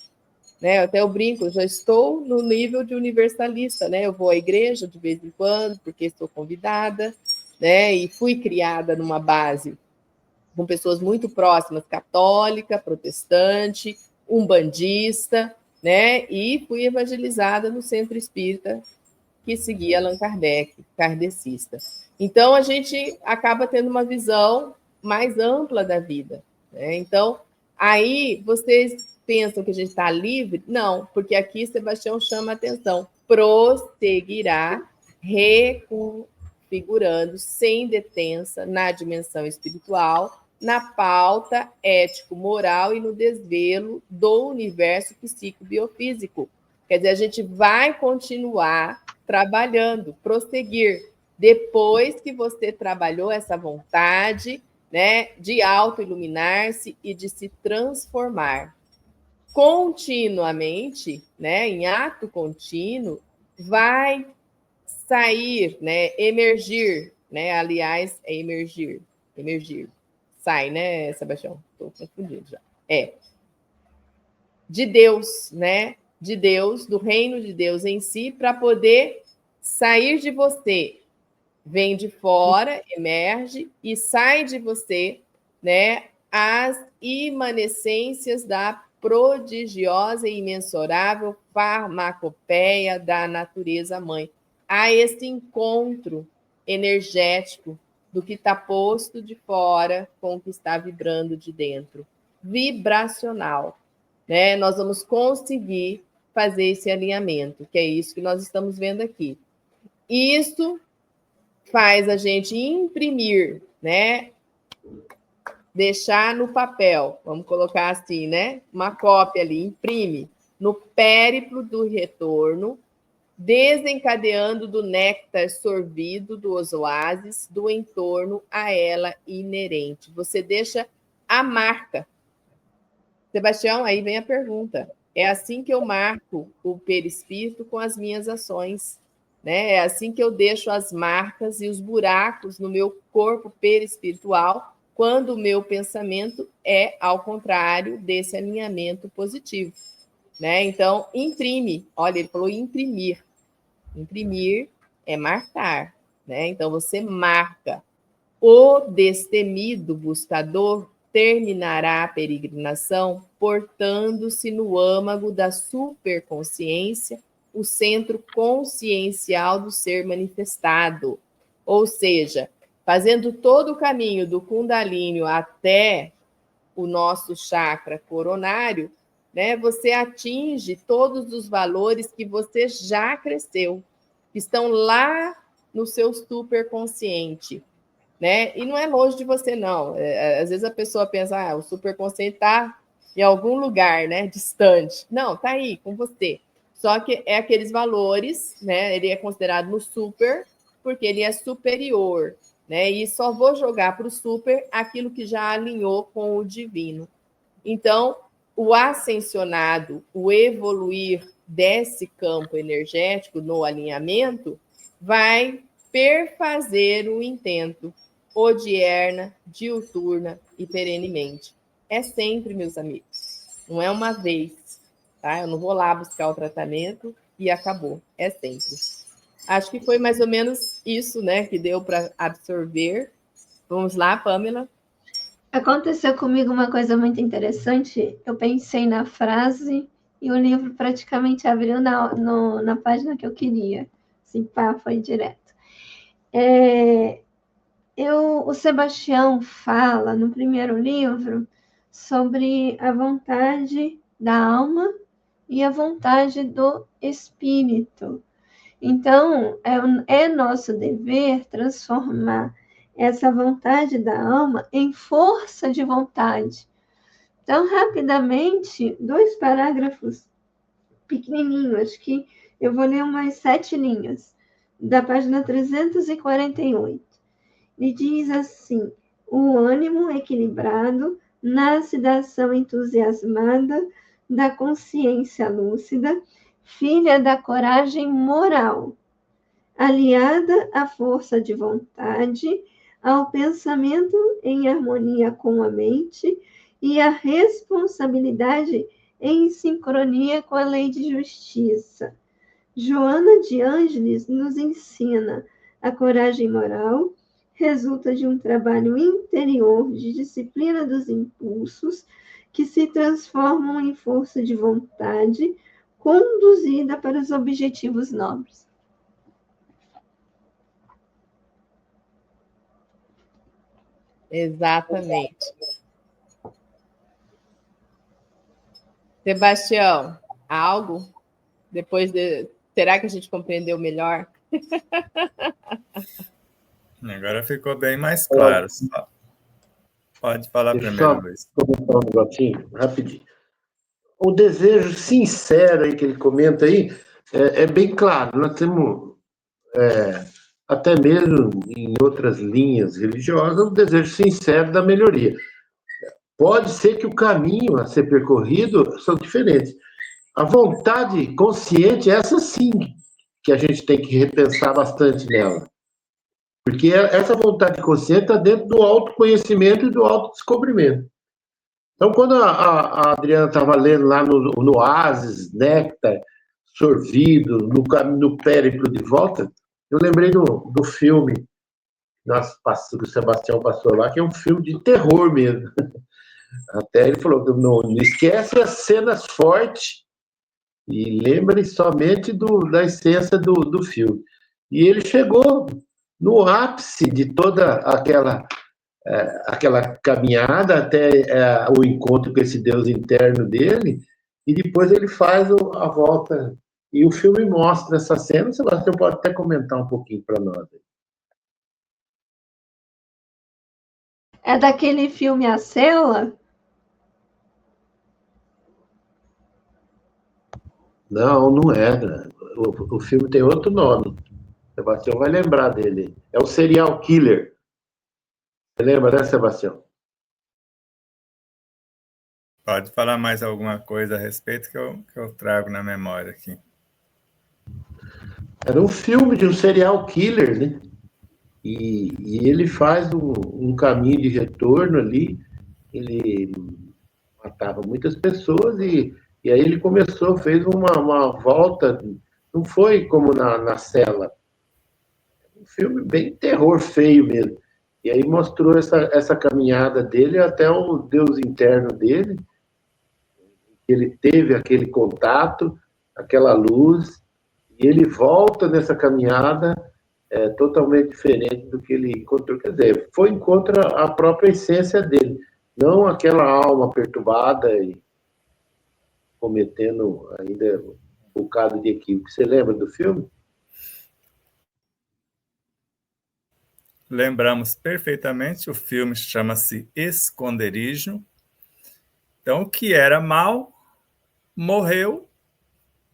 Né? Até eu brinco, eu já estou no nível de universalista, né? Eu vou à igreja de vez em quando, porque estou convidada, né? E fui criada numa base com pessoas muito próximas, católica, protestante, umbandista, né? E fui evangelizada no centro espírita que seguia Allan Kardec, kardecista. Então, a gente acaba tendo uma visão mais ampla da vida. Né? Então, aí vocês pensam que a gente está livre? Não, porque aqui Sebastião chama a atenção. Prosseguirá reconfigurando sem detença na dimensão espiritual, na pauta ético-moral e no desvelo do universo psicobiofísico. Quer dizer, a gente vai continuar trabalhando, prosseguir, depois que você trabalhou essa vontade, né, de auto-iluminar-se e de se transformar. Continuamente, né, em ato contínuo, vai sair, né, emergir, né, aliás, é emergir, sai, né, Sebastião? Estou confundido já. De Deus, né, de Deus, do reino de Deus em si, para poder sair de você. Vem de fora, emerge e sai de você, né, as imanescências da prodigiosa e imensurável farmacopeia da natureza mãe. Há esse encontro energético do que está posto de fora com o que está vibrando de dentro. Vibracional. Né? Nós vamos conseguir fazer esse alinhamento, que é isso que nós estamos vendo aqui. Isso faz a gente imprimir, né? Deixar no papel, vamos colocar assim, né? Uma cópia ali, imprime no périplo do retorno, desencadeando do néctar sorvido dos oásis do entorno a ela inerente. Você deixa a marca. Sebastião, aí vem a pergunta. É assim que eu marco o perispírito com as minhas ações. Né? É assim que eu deixo as marcas e os buracos no meu corpo perispiritual quando o meu pensamento é ao contrário desse alinhamento positivo. Né? Então, imprime. Olha, ele falou imprimir. Imprimir é marcar. Né? Então, você marca. O destemido buscador terminará a peregrinação portando-se no âmago da superconsciência, o centro consciencial do ser manifestado. Ou seja, fazendo todo o caminho do Kundalini até o nosso chakra coronário, né, você atinge todos os valores que você já cresceu, que estão lá no seu superconsciente. Né? E não é longe de você, não. Às vezes a pessoa pensa, o superconsciente está em algum lugar, né, distante. Não, está aí, com você. Só que é aqueles valores, né? Ele é considerado no super, porque ele é superior. Né? E só vou jogar para o super aquilo que já alinhou com o divino. Então, o ascensionado, o evoluir desse campo energético no alinhamento, vai perfazer o intento odierna, diuturna e perenemente. É sempre, meus amigos. Não é uma vez, tá? Eu não vou lá buscar o tratamento e acabou. É sempre. Acho que foi mais ou menos isso, né, que deu para absorver. Vamos lá, Pamela. Aconteceu comigo uma coisa muito interessante. Eu pensei na frase e o livro praticamente abriu na página que eu queria. Assim, pá, foi direto. O Sebastião fala no primeiro livro sobre a vontade da alma e a vontade do espírito. Então, é nosso dever transformar essa vontade da alma em força de vontade. Então, rapidamente, 2 parágrafos pequenininhos, acho que eu vou ler umas 7 linhas, da página 348. Ele diz assim: o ânimo equilibrado nasce da ação entusiasmada da consciência lúcida, filha da coragem moral. aliada à força de vontade, ao pensamento em harmonia com a mente e à responsabilidade em sincronia com a lei de justiça. Joana de Ângeles nos ensina a coragem moral resulta de um trabalho interior de disciplina dos impulsos que se transformam em força de vontade conduzida para os objetivos nobres. Exatamente. Sebastião, algo? Será que a gente compreendeu melhor? Agora ficou bem mais claro. Pode falar primeiro, Luiz. Comentar um negocinho, rapidinho. O desejo sincero aí que ele comenta aí é bem claro. Nós temos, até mesmo em outras linhas religiosas, o desejo sincero da melhoria. Pode ser que o caminho a ser percorrido são diferentes. A vontade consciente, essa sim, que a gente tem que repensar bastante nela. Porque essa vontade consciente está dentro do autoconhecimento e do autodescobrimento. Então, quando a Adriana estava lendo lá no Oásis, Néctar, Sorvido, no Périplo de Volta, eu lembrei do filme que o Sebastião passou lá, que é um filme de terror mesmo. Até ele falou, não esquece as cenas fortes e lembre somente da essência do filme. E ele chegou no ápice de toda aquela caminhada até o encontro com esse Deus interno dele, e depois ele faz a volta. E o filme mostra essa cena. Sebastião pode até comentar um pouquinho para nós. É daquele filme A Cela? Não, não é. O filme tem outro nome. Sebastião vai lembrar dele. É o Serial Killer. Você lembra, né, Sebastião? Pode falar mais alguma coisa a respeito que eu trago na memória aqui. Era um filme de um serial killer, né? E ele faz um caminho de retorno ali. Ele matava muitas pessoas e aí ele fez uma volta. Não foi como na cela. Um filme bem terror feio mesmo. E aí mostrou essa caminhada dele até o Deus interno dele. Ele teve aquele contato, aquela luz, e ele volta nessa caminhada totalmente diferente do que ele encontrou. Quer dizer, foi contra a própria essência dele, não aquela alma perturbada e cometendo ainda um bocado de equívoco. Você lembra do filme? Lembramos perfeitamente, o filme chama-se Esconderijo. Então, o que era mal morreu,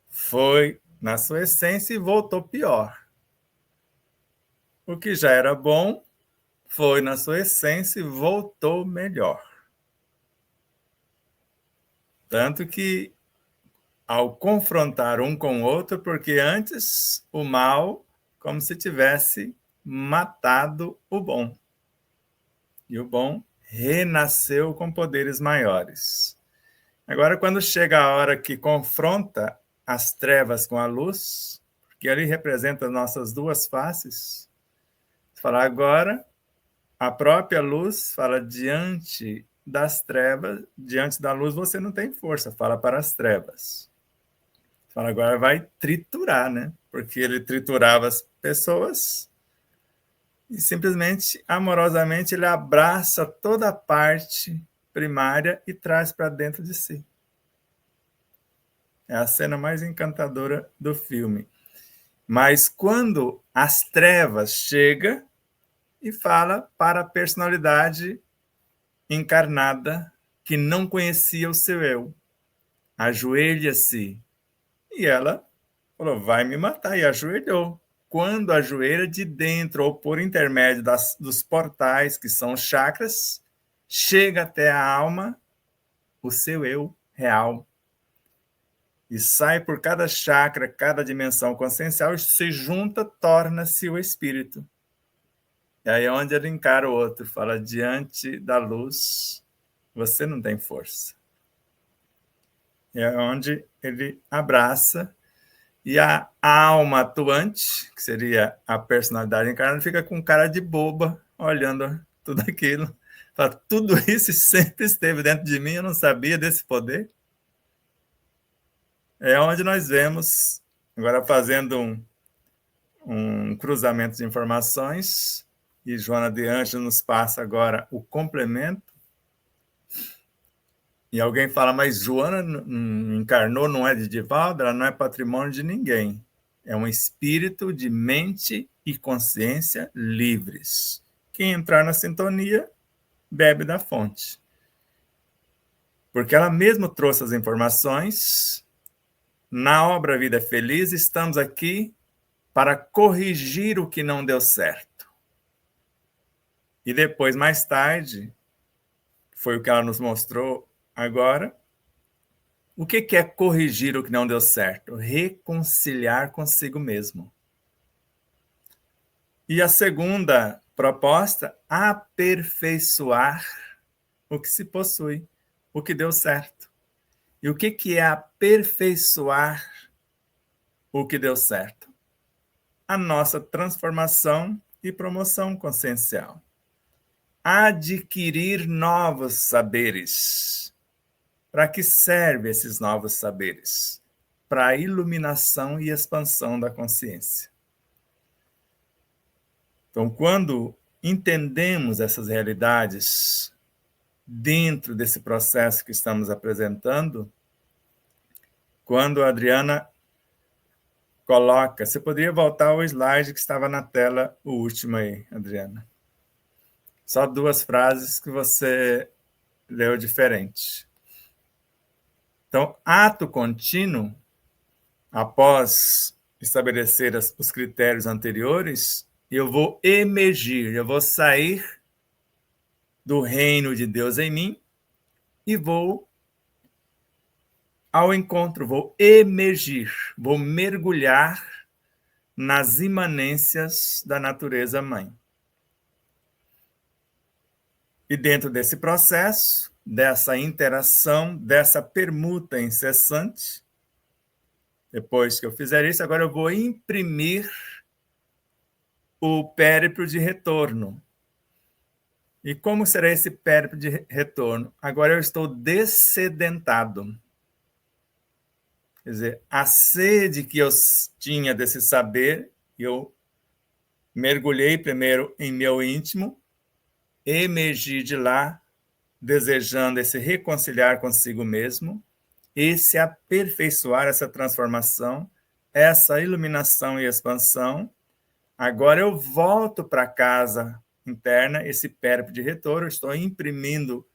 foi na sua essência e voltou pior. O que já era bom foi na sua essência e voltou melhor. Tanto que, ao confrontar um com o outro, porque antes o mal, como se tivesse matado o bom. E o bom renasceu com poderes maiores. Agora, quando chega a hora que confronta as trevas com a luz, que ali representa nossas duas faces, fala agora, a própria luz fala diante das trevas, diante da luz você não tem força, fala para as trevas. Fala agora vai triturar, né? Porque ele triturava as pessoas e simplesmente, amorosamente, ele abraça toda a parte primária e traz para dentro de si. É a cena mais encantadora do filme. Mas quando as trevas chegam e fala para a personalidade encarnada que não conhecia o seu eu, ajoelha-se. E ela falou, vai me matar, e ajoelhou. Quando ajoelha de dentro, ou por intermédio dos portais, que são chakras, chega até a alma, o seu eu real. e sai por cada chakra, cada dimensão consciencial, e se junta, torna-se o espírito. E aí é onde ele encara o outro, fala, diante da luz, você não tem força. É onde ele abraça, e a alma atuante, que seria a personalidade encarnada, fica com cara de boba, olhando tudo aquilo. Fala, tudo isso sempre esteve dentro de mim, eu não sabia desse poder. É onde nós vemos, agora fazendo um cruzamento de informações, e Joana de Ângelo nos passa agora o complemento. E alguém fala, mas Joana encarnou, não é de Divaldo, ela não é patrimônio de ninguém. É um espírito de mente e consciência livres. Quem entrar na sintonia, bebe da fonte. Porque ela mesma trouxe as informações. Na obra Vida Feliz, estamos aqui para corrigir o que não deu certo. E depois, mais tarde, foi o que ela nos mostrou agora, o que é corrigir o que não deu certo? Reconciliar consigo mesmo. E a segunda proposta, aperfeiçoar o que se possui, o que deu certo. E o que é aperfeiçoar o que deu certo? A nossa transformação e promoção consciencial. Adquirir novos saberes. Para que servem esses novos saberes? Para a iluminação e expansão da consciência. Então, quando entendemos essas realidades dentro desse processo que estamos apresentando, quando a Adriana coloca... Você poderia voltar ao slide que estava na tela, o último aí, Adriana. Só 2 frases que você leu diferente. Então, ato contínuo, após estabelecer os critérios anteriores, eu vou emergir, eu vou sair do reino de Deus em mim e vou ao encontro, vou emergir, vou mergulhar nas imanências da natureza mãe. E dentro desse processo, dessa interação, dessa permuta incessante, depois que eu fizer isso, agora eu vou imprimir o périplo de retorno. E como será esse périplo de retorno? Agora eu estou dessedentado. Quer dizer, a sede que eu tinha desse saber, eu mergulhei primeiro em meu íntimo, emergi de lá, desejando esse reconciliar consigo mesmo, esse aperfeiçoar essa transformação, essa iluminação e expansão. Agora eu volto para a casa interna, esse périplo de retorno, estou imprimindo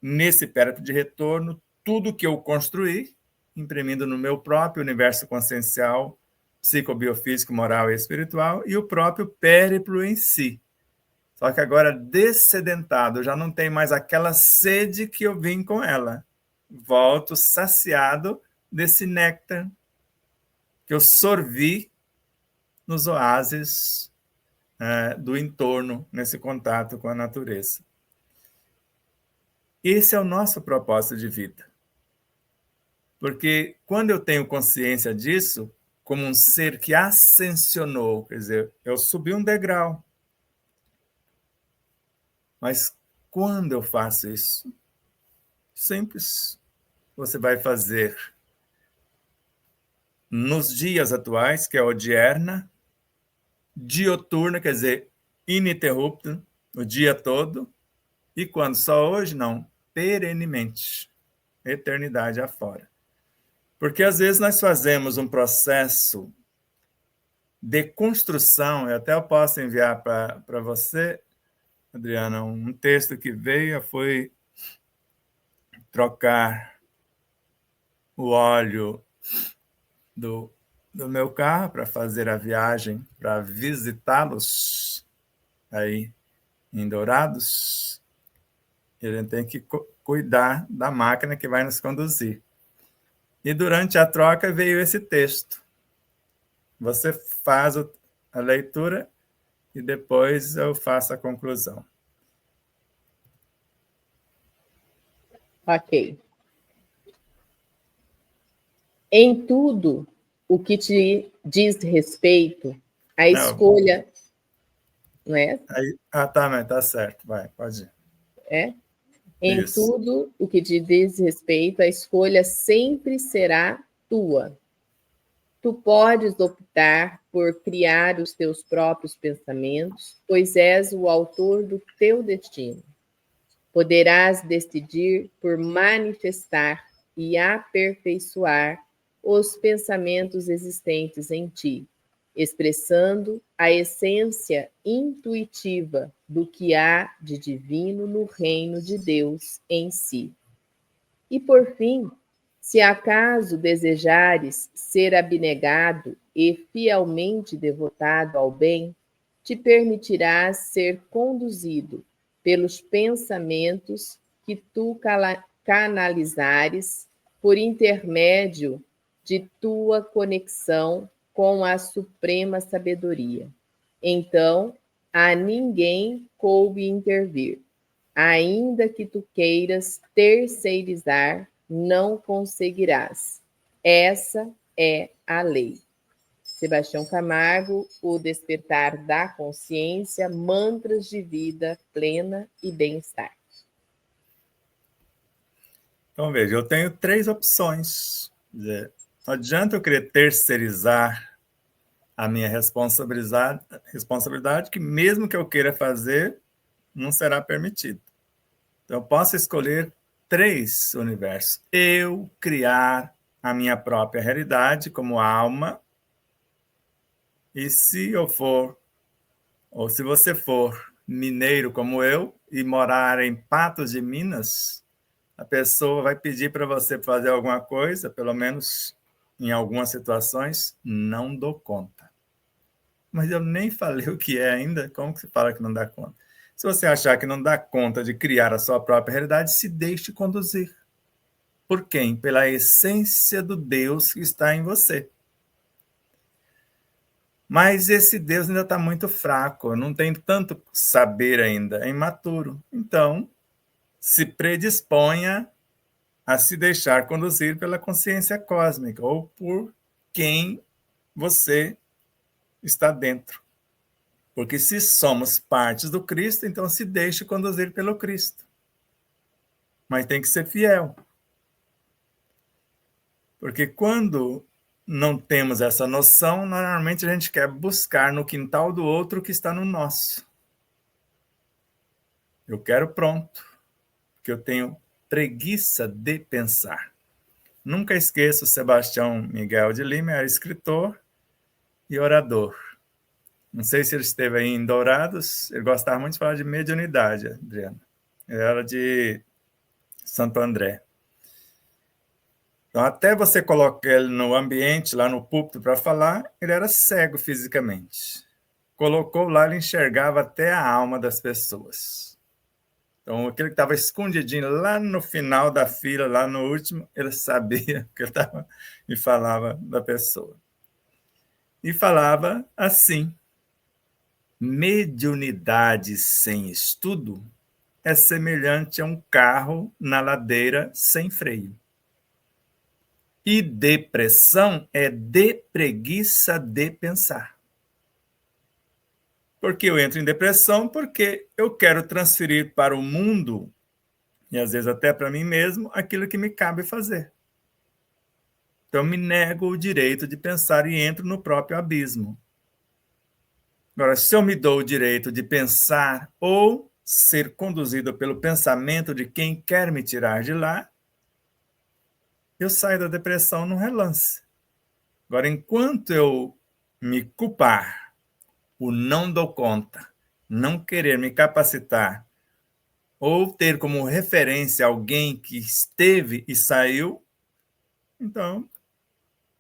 nesse périplo de retorno tudo que eu construí, imprimindo no meu próprio universo consciencial, psicobiofísico, moral e espiritual, e o próprio périplo em si. Só que agora dessedentado, eu já não tenho mais aquela sede que eu vim com ela. Volto saciado desse néctar que eu sorvi nos oásis do entorno, nesse contato com a natureza. Esse é o nosso propósito de vida. Porque quando eu tenho consciência disso, como um ser que ascensionou, quer dizer, eu subi um degrau. Mas quando eu faço isso? Simples. Você vai fazer nos dias atuais, que é o dierna, dioturna, quer dizer, ininterrupto, o dia todo, e quando só hoje, não, perenemente, eternidade afora. Porque às vezes nós fazemos um processo de construção, eu até posso enviar para você, Adriana, um texto que veio, foi trocar o óleo do meu carro para fazer a viagem, para visitá-los aí em Dourados. E a gente tem que cuidar da máquina que vai nos conduzir. E durante a troca veio esse texto. Você faz a leitura e depois eu faço a conclusão. Ok. Em tudo o que te diz respeito, a escolha... Não é? Aí, tá, mas tá certo. Vai, pode ir. É? Em Isso. tudo o que te diz respeito, a escolha sempre será tua. Tu podes optar por criar os teus próprios pensamentos, pois és o autor do teu destino. Poderás decidir por manifestar e aperfeiçoar os pensamentos existentes em ti, expressando a essência intuitiva do que há de divino no reino de Deus em si. E, por fim, se acaso desejares ser abnegado e fielmente devotado ao bem, te permitirás ser conduzido pelos pensamentos que tu canalizares por intermédio de tua conexão com a suprema sabedoria. Então, a ninguém coube intervir. Ainda que tu queiras terceirizar, não conseguirás. Essa é a lei. Sebastião Camargo, O Despertar da Consciência, Mantras de Vida Plena e Bem-Estar. Então, veja, eu tenho 3 opções. Não adianta eu querer terceirizar a minha responsabilidade, que mesmo que eu queira fazer, não será permitido. Então, eu posso escolher 3 universos. Eu criar a minha própria realidade como alma, e se eu for, ou se você for mineiro como eu, e morar em Patos de Minas, a pessoa vai pedir para você fazer alguma coisa, pelo menos em algumas situações, não dou conta. Mas eu nem falei o que é ainda, como que se fala que não dá conta? Se você achar que não dá conta de criar a sua própria realidade, se deixe conduzir. Por quem? Pela essência do Deus que está em você. Mas esse Deus ainda está muito fraco, não tem tanto saber ainda, é imaturo. Então, se predisponha a se deixar conduzir pela consciência cósmica ou por quem você está dentro. Porque se somos partes do Cristo, então se deixe conduzir pelo Cristo. Mas tem que ser fiel. Porque quando não temos essa noção, normalmente a gente quer buscar no quintal do outro o que está no nosso. Eu quero pronto, porque eu tenho preguiça de pensar. Nunca esqueço Sebastião Miguel de Lima, era escritor e orador. Não sei se ele esteve aí em Dourados, ele gostava muito de falar de mediunidade, Adriana. Ele era de Santo André. Então, até você colocar ele no ambiente, lá no púlpito para falar, ele era cego fisicamente. Colocou lá, ele enxergava até a alma das pessoas. Então, aquele que estava escondidinho lá no final da fila, lá no último, ele sabia que ele estava e falava da pessoa. E falava assim: mediunidade sem estudo é semelhante a um carro na ladeira sem freio. E depressão é de preguiça de pensar. Por que eu entro em depressão? Porque eu quero transferir para o mundo, e às vezes até para mim mesmo, aquilo que me cabe fazer. Então, me nego o direito de pensar e entro no próprio abismo. Agora, se eu me dou o direito de pensar ou ser conduzido pelo pensamento de quem quer me tirar de lá, eu saio da depressão num relance. Agora, enquanto eu me culpar, o não dou conta, não querer me capacitar, ou ter como referência alguém que esteve e saiu, então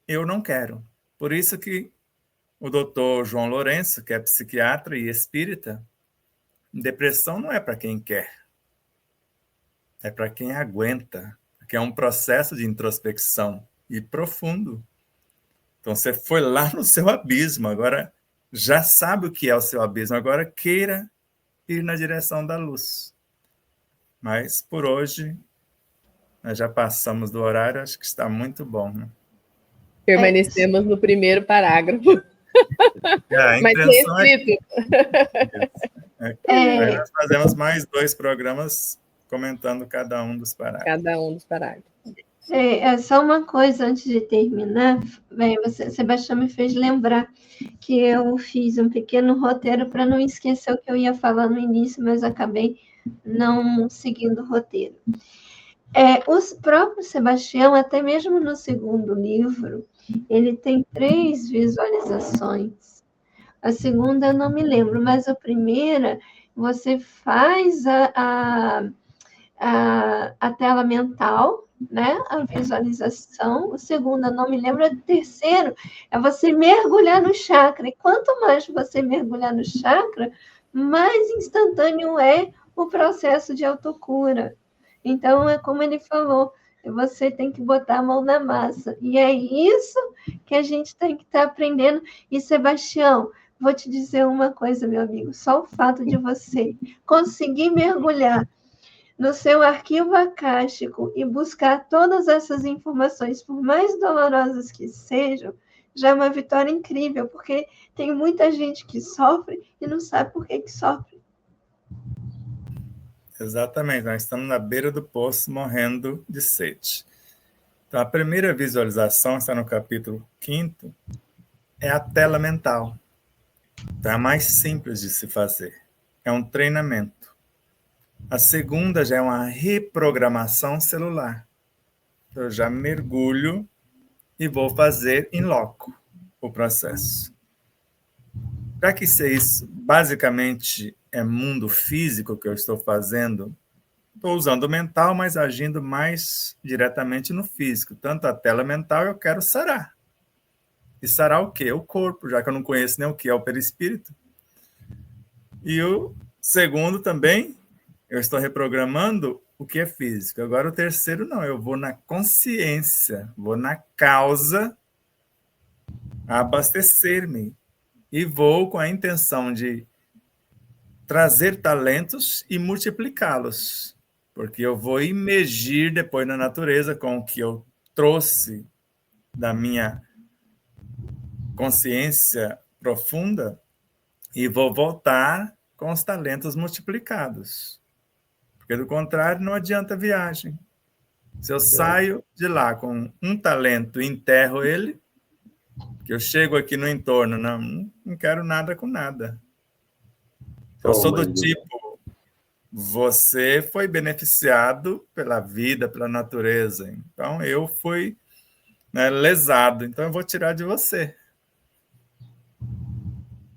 eu não quero. Por isso que o doutor João Lourenço, que é psiquiatra e espírita, depressão não é para quem quer, é para quem aguenta, porque é um processo de introspecção e profundo. Então, você foi lá no seu abismo, agora já sabe o que é o seu abismo, agora queira ir na direção da luz. Mas, por hoje, nós já passamos do horário, acho que está muito bom, né? Permanecemos no primeiro parágrafo. A Mas intenção restrito. Aí nós fazemos mais 2 programas comentando cada um dos parágrafos. Cada um dos parágrafos. É só uma coisa antes de terminar. Sebastião me fez lembrar que eu fiz um pequeno roteiro para não esquecer o que eu ia falar no início, mas acabei não seguindo o roteiro. O próprio Sebastião, até mesmo no segundo livro, ele tem 3 visualizações. A segunda eu não me lembro, mas a primeira, você faz a tela mental, né? A visualização. O segundo, eu não me lembro. O terceiro é você mergulhar no chakra. E quanto mais você mergulhar no chakra, mais instantâneo é o processo de autocura. Então, é como ele falou, você tem que botar a mão na massa. E é isso que a gente tem que estar aprendendo. E, Sebastião, vou te dizer uma coisa, meu amigo. Só o fato de você conseguir mergulhar no seu arquivo acástico e buscar todas essas informações, por mais dolorosas que sejam, já é uma vitória incrível, porque tem muita gente que sofre e não sabe por que sofre. Exatamente, nós estamos na beira do poço morrendo de sede. Então, a primeira visualização, está no capítulo 5º, é a tela mental. Então, é a mais simples de se fazer. É um treinamento. A segunda já é uma reprogramação celular. Eu já mergulho e vou fazer in loco o processo. Já que isso basicamente é mundo físico que eu estou fazendo, estou usando o mental, mas agindo mais diretamente no físico. Tanto a tela mental eu quero sarar. E sarar o quê? O corpo, já que eu não conheço nem o que é o perispírito. E o segundo também, eu estou reprogramando o que é físico. Agora o terceiro não, eu vou na consciência, vou na causa abastecer-me. E vou com a intenção de trazer talentos e multiplicá-los. Porque eu vou imergir depois na natureza com o que eu trouxe da minha consciência profunda e vou voltar com os talentos multiplicados. Porque, do contrário, não adianta viagem. Se eu saio de lá com um talento e enterro ele, que eu chego aqui no entorno, não quero nada com nada. Eu sou do tipo, você foi beneficiado pela vida, pela natureza. Então, eu fui lesado. Então, eu vou tirar de você.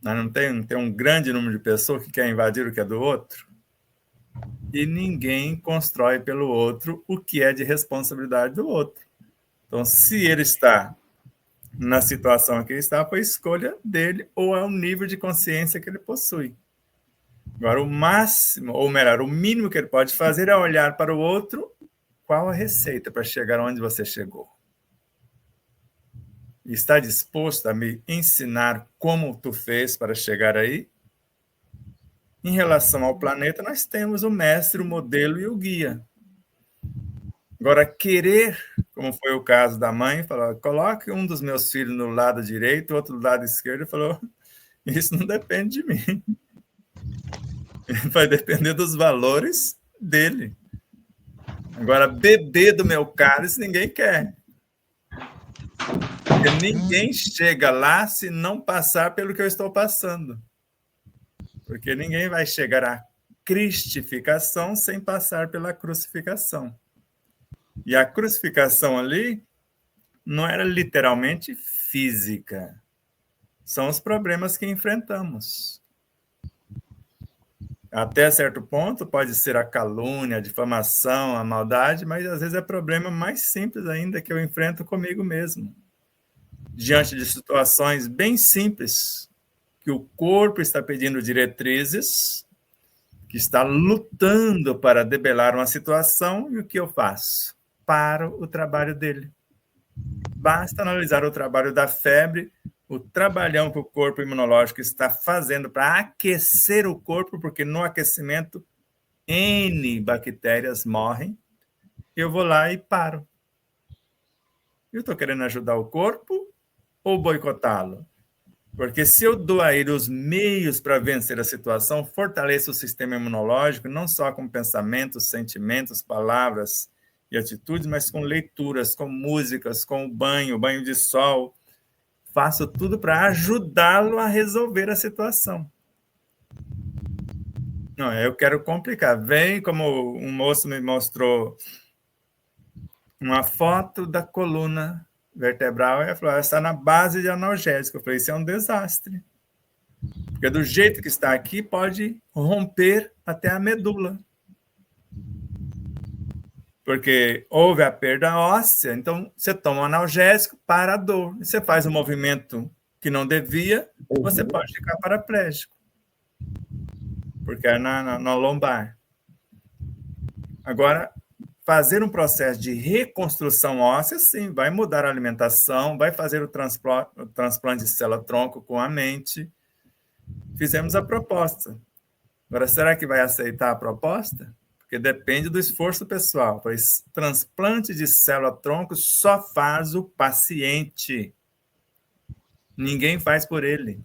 Não tem um grande número de pessoas que quer invadir o que é do outro? E ninguém constrói pelo outro o que é de responsabilidade do outro. Então, se ele está na situação que ele está, foi escolha dele ou é o nível de consciência que ele possui. Agora, o máximo, ou melhor, o mínimo que ele pode fazer é olhar para o outro, qual a receita para chegar onde você chegou. E está disposto a me ensinar como tu fez para chegar aí? Em relação ao planeta, nós temos o mestre, o modelo e o guia. Agora, querer, como foi o caso da mãe, falar, coloque um dos meus filhos no lado direito, outro no lado esquerdo, falou, isso não depende de mim. Vai depender dos valores dele. Agora, beber do meu cálice, ninguém quer. Porque ninguém chega lá se não passar pelo que eu estou passando. Porque ninguém vai chegar à cristificação sem passar pela crucificação. E a crucificação ali não era literalmente física. São os problemas que enfrentamos. Até certo ponto pode ser a calúnia, a difamação, a maldade, mas às vezes é problema mais simples ainda que eu enfrento comigo mesmo. Diante de situações bem simples, que o corpo está pedindo diretrizes, que está lutando para debelar uma situação, e o que eu faço? Paro o trabalho dele. Basta analisar o trabalho da febre, o trabalhão que o corpo imunológico está fazendo para aquecer o corpo, porque no aquecimento N bactérias morrem. Eu vou lá e paro. Eu estou querendo ajudar o corpo ou boicotá-lo? Porque se eu dou a ele os meios para vencer a situação, fortaleço o sistema imunológico, não só com pensamentos, sentimentos, palavras e atitudes, mas com leituras, com músicas, com banho de sol. Faço tudo para ajudá-lo a resolver a situação. Não, eu quero complicar. Vem, como um moço me mostrou uma foto da coluna vertebral, e falou, está na base de analgésico. Eu falei, isso é um desastre. Porque do jeito que está aqui, pode romper até a medula. Porque houve a perda óssea, então você toma um analgésico para a dor. E você faz um movimento que não devia, você pode ficar paraplégico. Porque é na lombar. Agora, fazer um processo de reconstrução óssea, sim, vai mudar a alimentação, vai fazer o transplante de célula-tronco com a mente. Fizemos a proposta. Agora, será que vai aceitar a proposta? Porque depende do esforço pessoal, pois transplante de célula-tronco só faz o paciente. Ninguém faz por ele.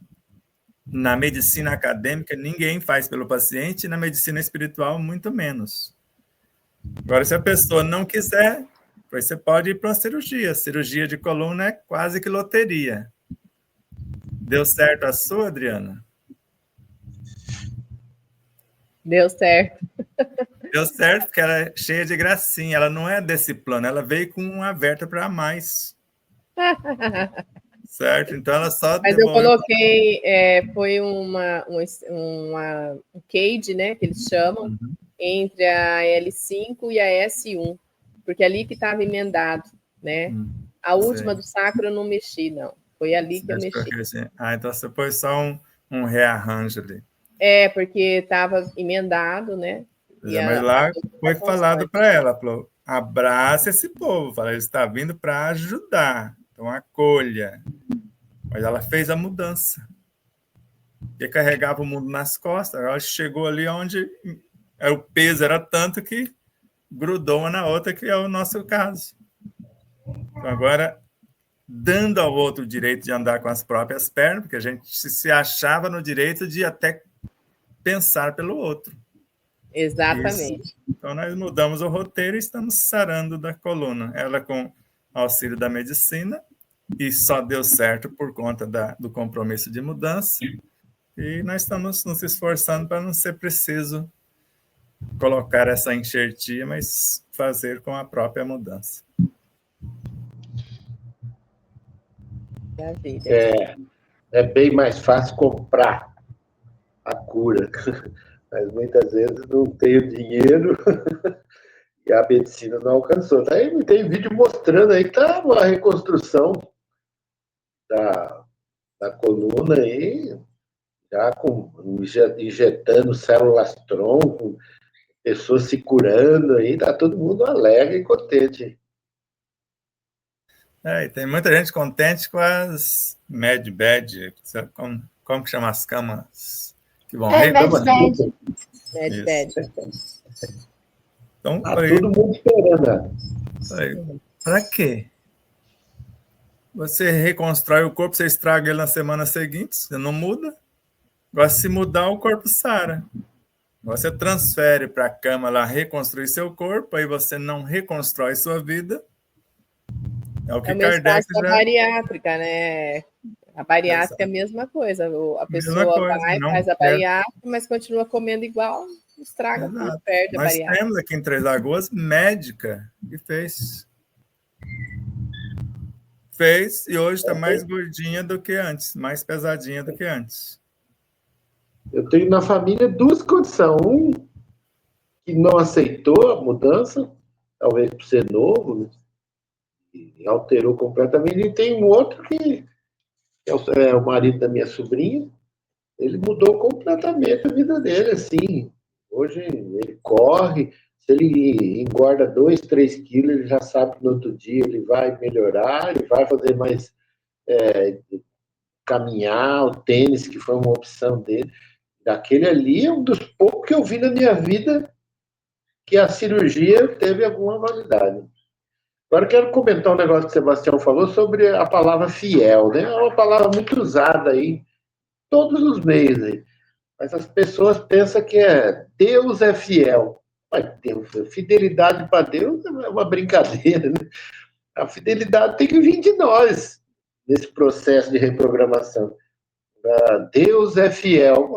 Na medicina acadêmica, ninguém faz pelo paciente, e na medicina espiritual, muito menos. Agora, se a pessoa não quiser, você pode ir para uma cirurgia. Cirurgia de coluna é quase que loteria. Deu certo a sua, Adriana? Deu certo. Deu certo porque ela é cheia de gracinha. Ela não é desse plano, ela veio com uma vértebra a mais. Certo? Então, ela só Mas eu coloquei, foi um cage, né, que eles chamam, entre a L5 e a S1, porque ali que estava emendado, né? A última do sacro eu não mexi, não. Foi ali que eu mexi. Então você pôs só um rearranjo ali. Porque estava emendado, né? Mas lá foi falado para ela, falou, abraça esse povo, fala, ele está vindo para ajudar, então acolha. Mas ela fez a mudança. Porque carregava o mundo nas costas, ela chegou ali onde o peso era tanto que grudou uma na outra, que é o nosso caso. Então, agora, dando ao outro o direito de andar com as próprias pernas, porque a gente se achava no direito de até pensar pelo outro. Exatamente. Isso. Então, nós mudamos o roteiro e estamos sarando da coluna. Ela com auxílio da medicina, e só deu certo por conta do compromisso de mudança. E nós estamos nos esforçando para não ser preciso colocar essa enxertia, mas fazer com a própria mudança. É bem mais fácil comprar a cura, mas muitas vezes não tenho dinheiro e a medicina não alcançou. Aí tem vídeo mostrando aí que tá a reconstrução da coluna aí, já injetando células-tronco, pessoas se curando aí, tá todo mundo alegre e contente. E tem muita gente contente com as MedBed, como que chama as camas que vão MedBed. Então, tá todo mundo esperando. Para quê? Você reconstrói o corpo, você estraga ele na semana seguinte, você não muda. Agora, se mudar, o corpo sara. Você transfere para a cama lá, reconstruir seu corpo, aí você não reconstrói sua vida. É o que Kardec já... bariátrica, né? A bariátrica é a mesma coisa. A pessoa faz a bariátrica, mas continua comendo igual, estraga tudo, perde a bariátrica. Nós temos aqui em Três Lagoas médica que fez e hoje está mais gordinha do que antes, mais pesadinha do que antes. Eu tenho na família duas condições. Um que não aceitou a mudança, talvez por ser novo, e alterou completamente. E tem um outro que é o marido da minha sobrinha, ele mudou completamente a vida dele, assim. Hoje ele corre, Se ele engorda 2, 3 quilos, ele já sabe que no outro dia ele vai melhorar, ele vai fazer mais caminhar, o tênis, que foi uma opção dele. Daquele ali é um dos poucos que eu vi na minha vida que a cirurgia teve alguma validade. Agora eu quero comentar um negócio que o Sebastião falou sobre a palavra fiel, né? É uma palavra muito usada aí, todos os meios aí. Mas as pessoas pensam que Deus é fiel. Mas Deus, fidelidade para Deus é uma brincadeira, né? A fidelidade tem que vir de nós, nesse processo de reprogramação. Deus é fiel.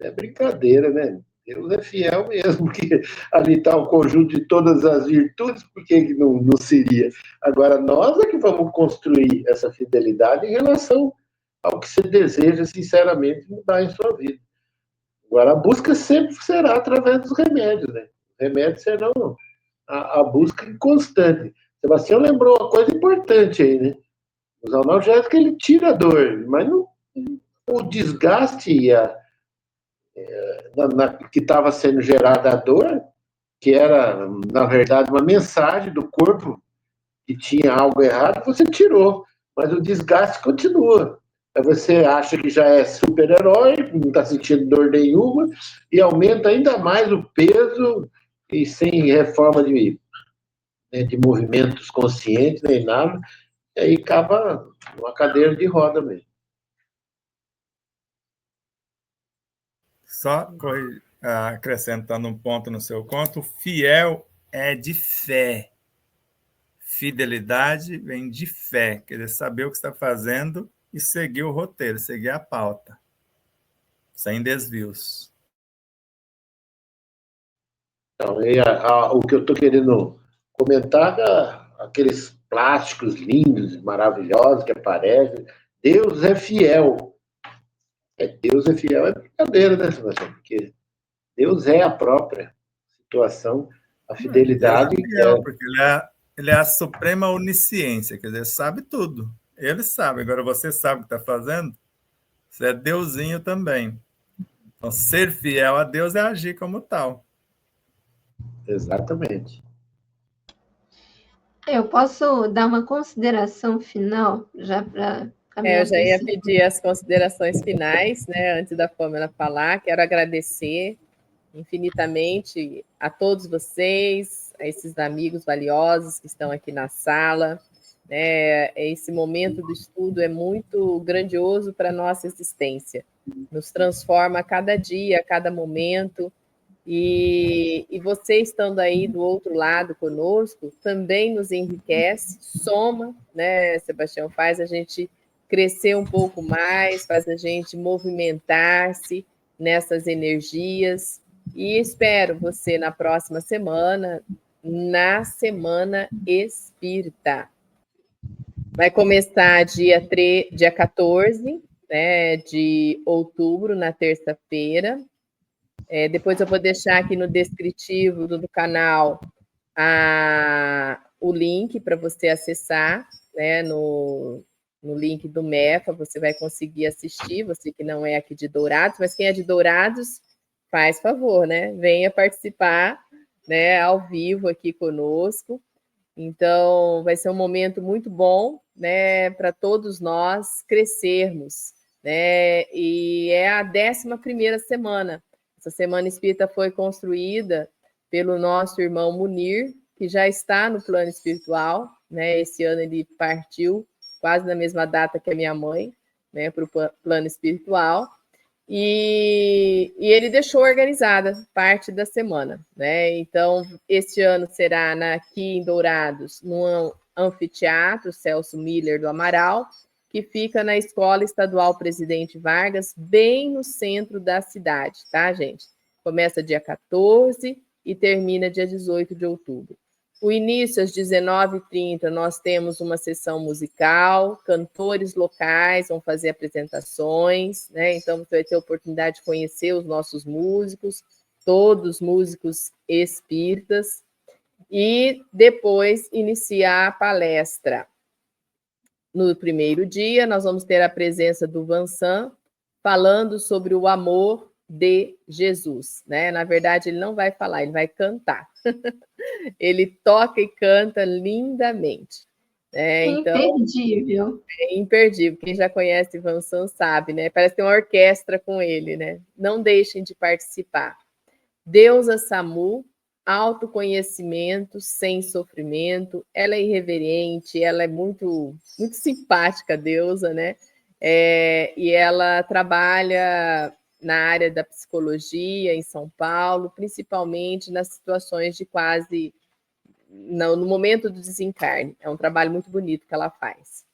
É brincadeira, né? Deus é fiel mesmo, porque ali está o conjunto de todas as virtudes, por que não seria? Agora, nós é que vamos construir essa fidelidade em relação ao que você deseja, sinceramente, mudar em sua vida. Agora, a busca sempre será através dos remédios, né? Os remédios serão a busca inconstante. Sebastião lembrou uma coisa importante aí, né? Os analgésicos, ele tira a dor, mas não, o desgaste que estava sendo gerada a dor, que era, na verdade, uma mensagem do corpo que tinha algo errado, você tirou, mas o desgaste continua. Aí você acha que já é super-herói, não está sentindo dor nenhuma, e aumenta ainda mais o peso, e sem reforma de movimentos conscientes, nem nada, e aí acaba uma cadeira de roda mesmo. Só acrescentando um ponto no seu conto, fiel é de fé. Fidelidade vem de fé, quer dizer, saber o que está fazendo e seguir o roteiro, seguir a pauta, sem desvios. Então, o que eu estou querendo comentar é aqueles plásticos lindos, maravilhosos que aparecem. Deus é fiel. Deus é fiel é brincadeira, né, Sebastião? Porque Deus é a própria situação, a fidelidade. Deus é fiel, porque ele é a suprema onisciência, quer dizer, sabe tudo. Ele sabe, agora você sabe o que está fazendo, você é deusinho também. Então, ser fiel a Deus é agir como tal. Exatamente. Eu posso dar uma consideração final, já para caminhar Eu já para ia esse... pedir as considerações finais, né, antes da Pamela falar. Quero agradecer infinitamente a todos vocês, a esses amigos valiosos que estão aqui na sala. Esse momento do estudo é muito grandioso para a nossa existência. Nos transforma a cada dia, a cada momento. E você estando aí do outro lado conosco também nos enriquece, soma, né, Sebastião? Faz a gente crescer um pouco mais, faz a gente movimentar-se nessas energias. E espero você na próxima semana, na Semana Espírita. Vai começar dia 14, né, de outubro, na terça-feira. Depois eu vou deixar aqui no descritivo do canal o link para você acessar, né, no link do MEFA, você vai conseguir assistir, você que não é aqui de Dourados, mas quem é de Dourados, faz favor, né? Venha participar, né, ao vivo aqui conosco. Então, vai ser um momento muito bom, né, para todos nós crescermos, né? E é a 11ª semana. Essa Semana Espírita foi construída pelo nosso irmão Munir, que já está no plano espiritual, né? Esse ano ele partiu quase na mesma data que a minha mãe, né, para o plano espiritual. E ele deixou organizada parte da semana, né? Então, este ano será aqui em Dourados, no Anfiteatro Celso Miller do Amaral, que fica na Escola Estadual Presidente Vargas, bem no centro da cidade, tá, gente? Começa dia 14 e termina dia 18 de outubro. O início, às 19h30, nós temos uma sessão musical, cantores locais vão fazer apresentações, né? Então, você vai ter a oportunidade de conhecer os nossos músicos, todos músicos espíritas, e depois iniciar a palestra. No primeiro dia, nós vamos ter a presença do Vansan, falando sobre o amor de Jesus, né? Na verdade, ele não vai falar, ele vai cantar. Ele toca e canta lindamente. Então, imperdível. é imperdível. Quem já conhece Ivan San sabe, né? Parece ter uma orquestra com ele, né? Não deixem de participar. Deusa Samu, autoconhecimento sem sofrimento. Ela é irreverente, ela é muito, muito simpática, a deusa, né? E ela trabalha na área da psicologia em São Paulo, principalmente nas situações de quase no momento do desencarne. É um trabalho muito bonito que ela faz.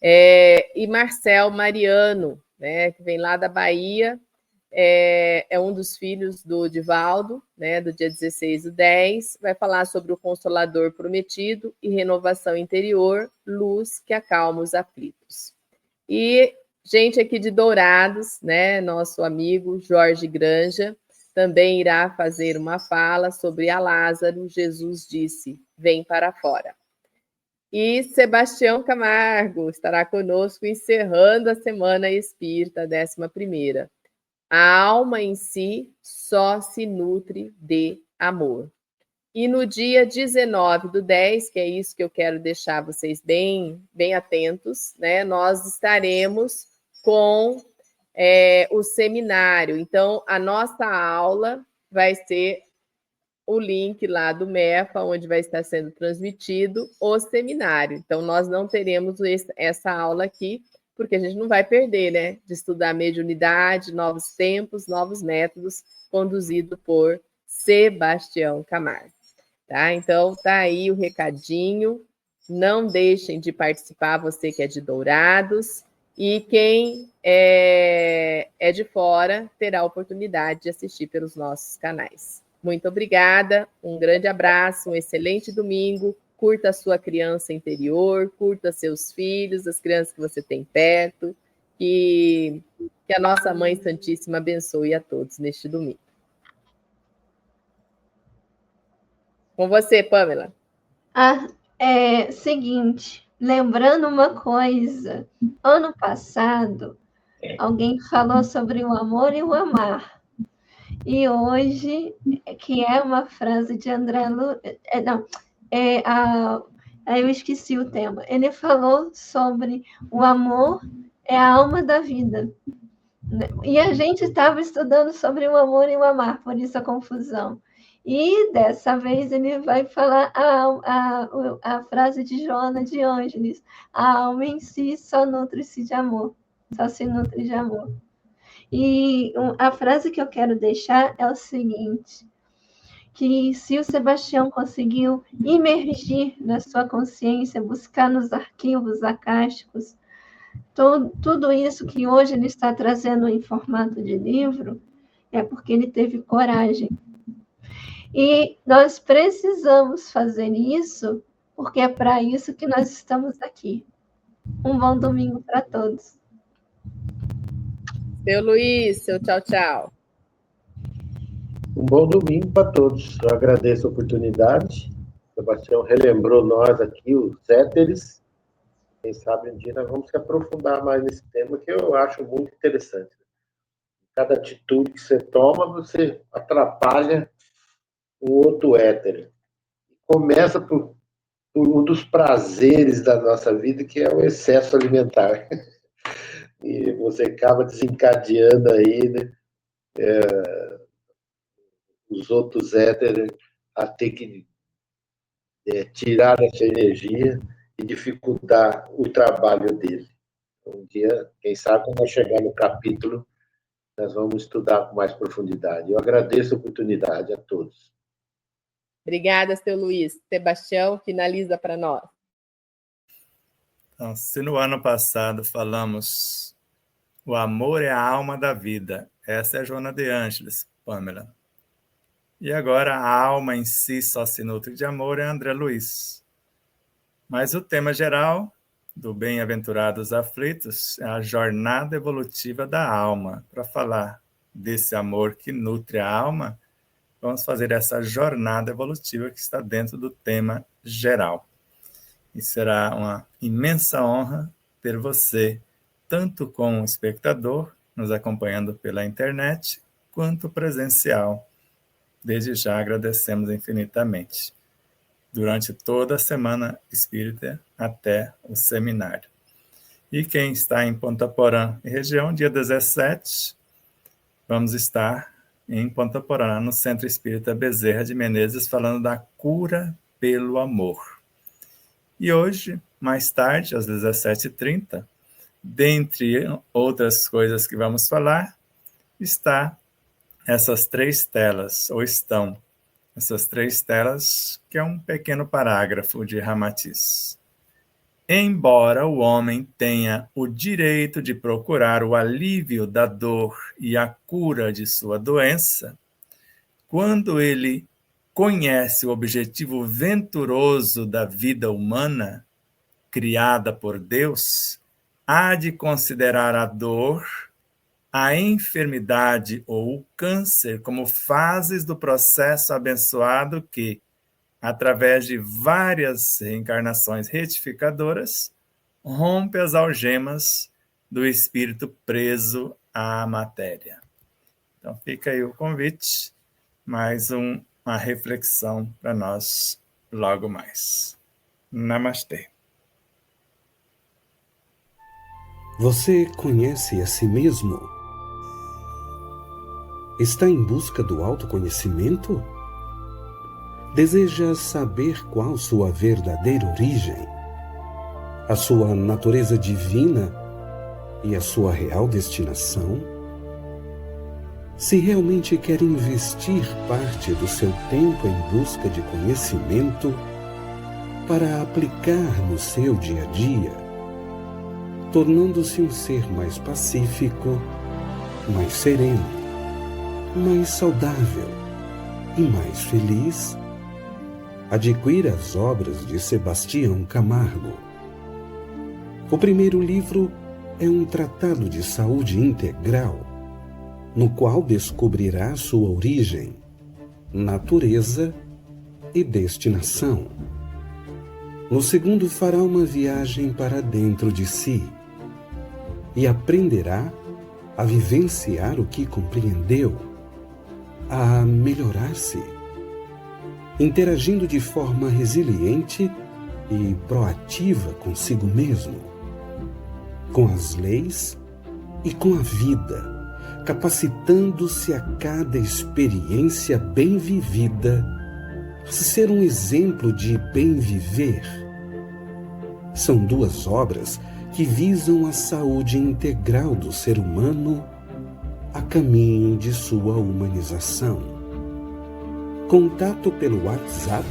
E Marcel Mariano, né, que vem lá da Bahia, é um dos filhos do Divaldo, né, do dia 16/10, vai falar sobre o Consolador Prometido e renovação interior, luz que acalma os aflitos. E gente aqui de Dourados, né, nosso amigo Jorge Granja, também irá fazer uma fala sobre a Lázaro. Jesus disse: vem para fora. E Sebastião Camargo estará conosco encerrando a Semana Espírita 11ª. A alma em si só se nutre de amor. E no dia 19/10, que é isso que eu quero deixar vocês bem, bem atentos, né? Nós estaremos com o seminário. Então, a nossa aula vai ser o link lá do MEFA, onde vai estar sendo transmitido o seminário. Então, nós não teremos essa aula aqui, porque a gente não vai perder, né? De estudar mediunidade, novos tempos, novos métodos, conduzido por Sebastião Camargo. Tá? Então, tá aí o recadinho. Não deixem de participar, você que é de Dourados. E quem é de fora terá a oportunidade de assistir pelos nossos canais. Muito obrigada, um grande abraço, um excelente domingo. Curta a sua criança interior, curta seus filhos, as crianças que você tem perto. Que a nossa Mãe Santíssima abençoe a todos neste domingo. Com você, Pamela. Seguinte, lembrando uma coisa, ano passado, alguém falou sobre o amor e o amar. E hoje, que é uma frase de André Luiz... eu esqueci o tema. Ele falou sobre o amor é a alma da vida. E a gente estava estudando sobre o amor e o amar, por isso a confusão. E dessa vez ele vai falar a frase de Joana de Ângeles: a alma em si só nutre-se de amor, só se nutre de amor. E a frase que eu quero deixar é o seguinte: que se o Sebastião conseguiu imergir na sua consciência, buscar nos arquivos acásticos, tudo isso que hoje ele está trazendo em formato de livro, é porque ele teve coragem. E nós precisamos fazer isso, porque é para isso que nós estamos aqui. Um bom domingo para todos. Seu Luiz, seu tchau, tchau. Um bom domingo para todos. Eu agradeço a oportunidade. O Sebastião relembrou nós aqui, os éteres. Quem sabe um dia nós vamos se aprofundar mais nesse tema, que eu acho muito interessante. Cada atitude que você toma, você atrapalha o outro éter. Começa por um dos prazeres da nossa vida, que é o excesso alimentar. E você acaba desencadeando aí, né, os outros éteres a ter que tirar essa energia e dificultar o trabalho dele. Um dia, quem sabe, quando nós chegar no capítulo, nós vamos estudar com mais profundidade. Eu agradeço a oportunidade a todos. Obrigada, seu Luiz. Sebastião, finaliza para nós. Então, se no ano passado falamos o amor é a alma da vida, essa é a Joana de Ângeles, Pamela. E agora a alma em si só se nutre de amor é André Luiz. Mas o tema geral do Bem-aventurados aflitos é a jornada evolutiva da alma. Para falar desse amor que nutre a alma, vamos fazer essa jornada evolutiva que está dentro do tema geral. E será uma imensa honra ter você, tanto como espectador, nos acompanhando pela internet, quanto presencial. Desde já agradecemos infinitamente. Durante toda a Semana Espírita até o seminário. E quem está em Ponta Porã e região, dia 17, vamos estar em Ponta Porã, no Centro Espírita Bezerra de Menezes, falando da cura pelo amor. E hoje, mais tarde, às 17h30, dentre outras coisas que vamos falar, está essas 3 telas, ou estão essas 3 telas, que é um pequeno parágrafo de Ramatiz. Embora o homem tenha o direito de procurar o alívio da dor e a cura de sua doença, quando ele conhece o objetivo venturoso da vida humana, criada por Deus, há de considerar a dor, a enfermidade ou o câncer como fases do processo abençoado que, através de várias reencarnações retificadoras, rompe as algemas do espírito preso à matéria. Então fica aí o convite, mais uma reflexão para nós logo mais. Namastê. Você conhece a si mesmo? Está em busca do autoconhecimento? Deseja saber qual sua verdadeira origem, a sua natureza divina e a sua real destinação? Se realmente quer investir parte do seu tempo em busca de conhecimento para aplicar no seu dia a dia, tornando-se um ser mais pacífico, mais sereno, mais saudável e mais feliz, adquira as obras de Sebastião Camargo. O primeiro livro é um tratado de saúde integral, no qual descobrirá sua origem, natureza e destinação. No segundo, fará uma viagem para dentro de si e aprenderá a vivenciar o que compreendeu, a melhorar-se, interagindo de forma resiliente e proativa consigo mesmo, com as leis e com a vida, capacitando-se a cada experiência bem vivida a ser um exemplo de bem viver. São 2 obras que visam a saúde integral do ser humano a caminho de sua humanização. Contato pelo WhatsApp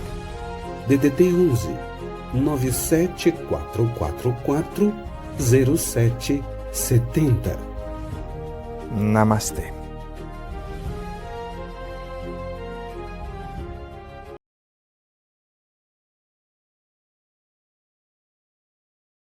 DDD 11 97444 0770. Namastê.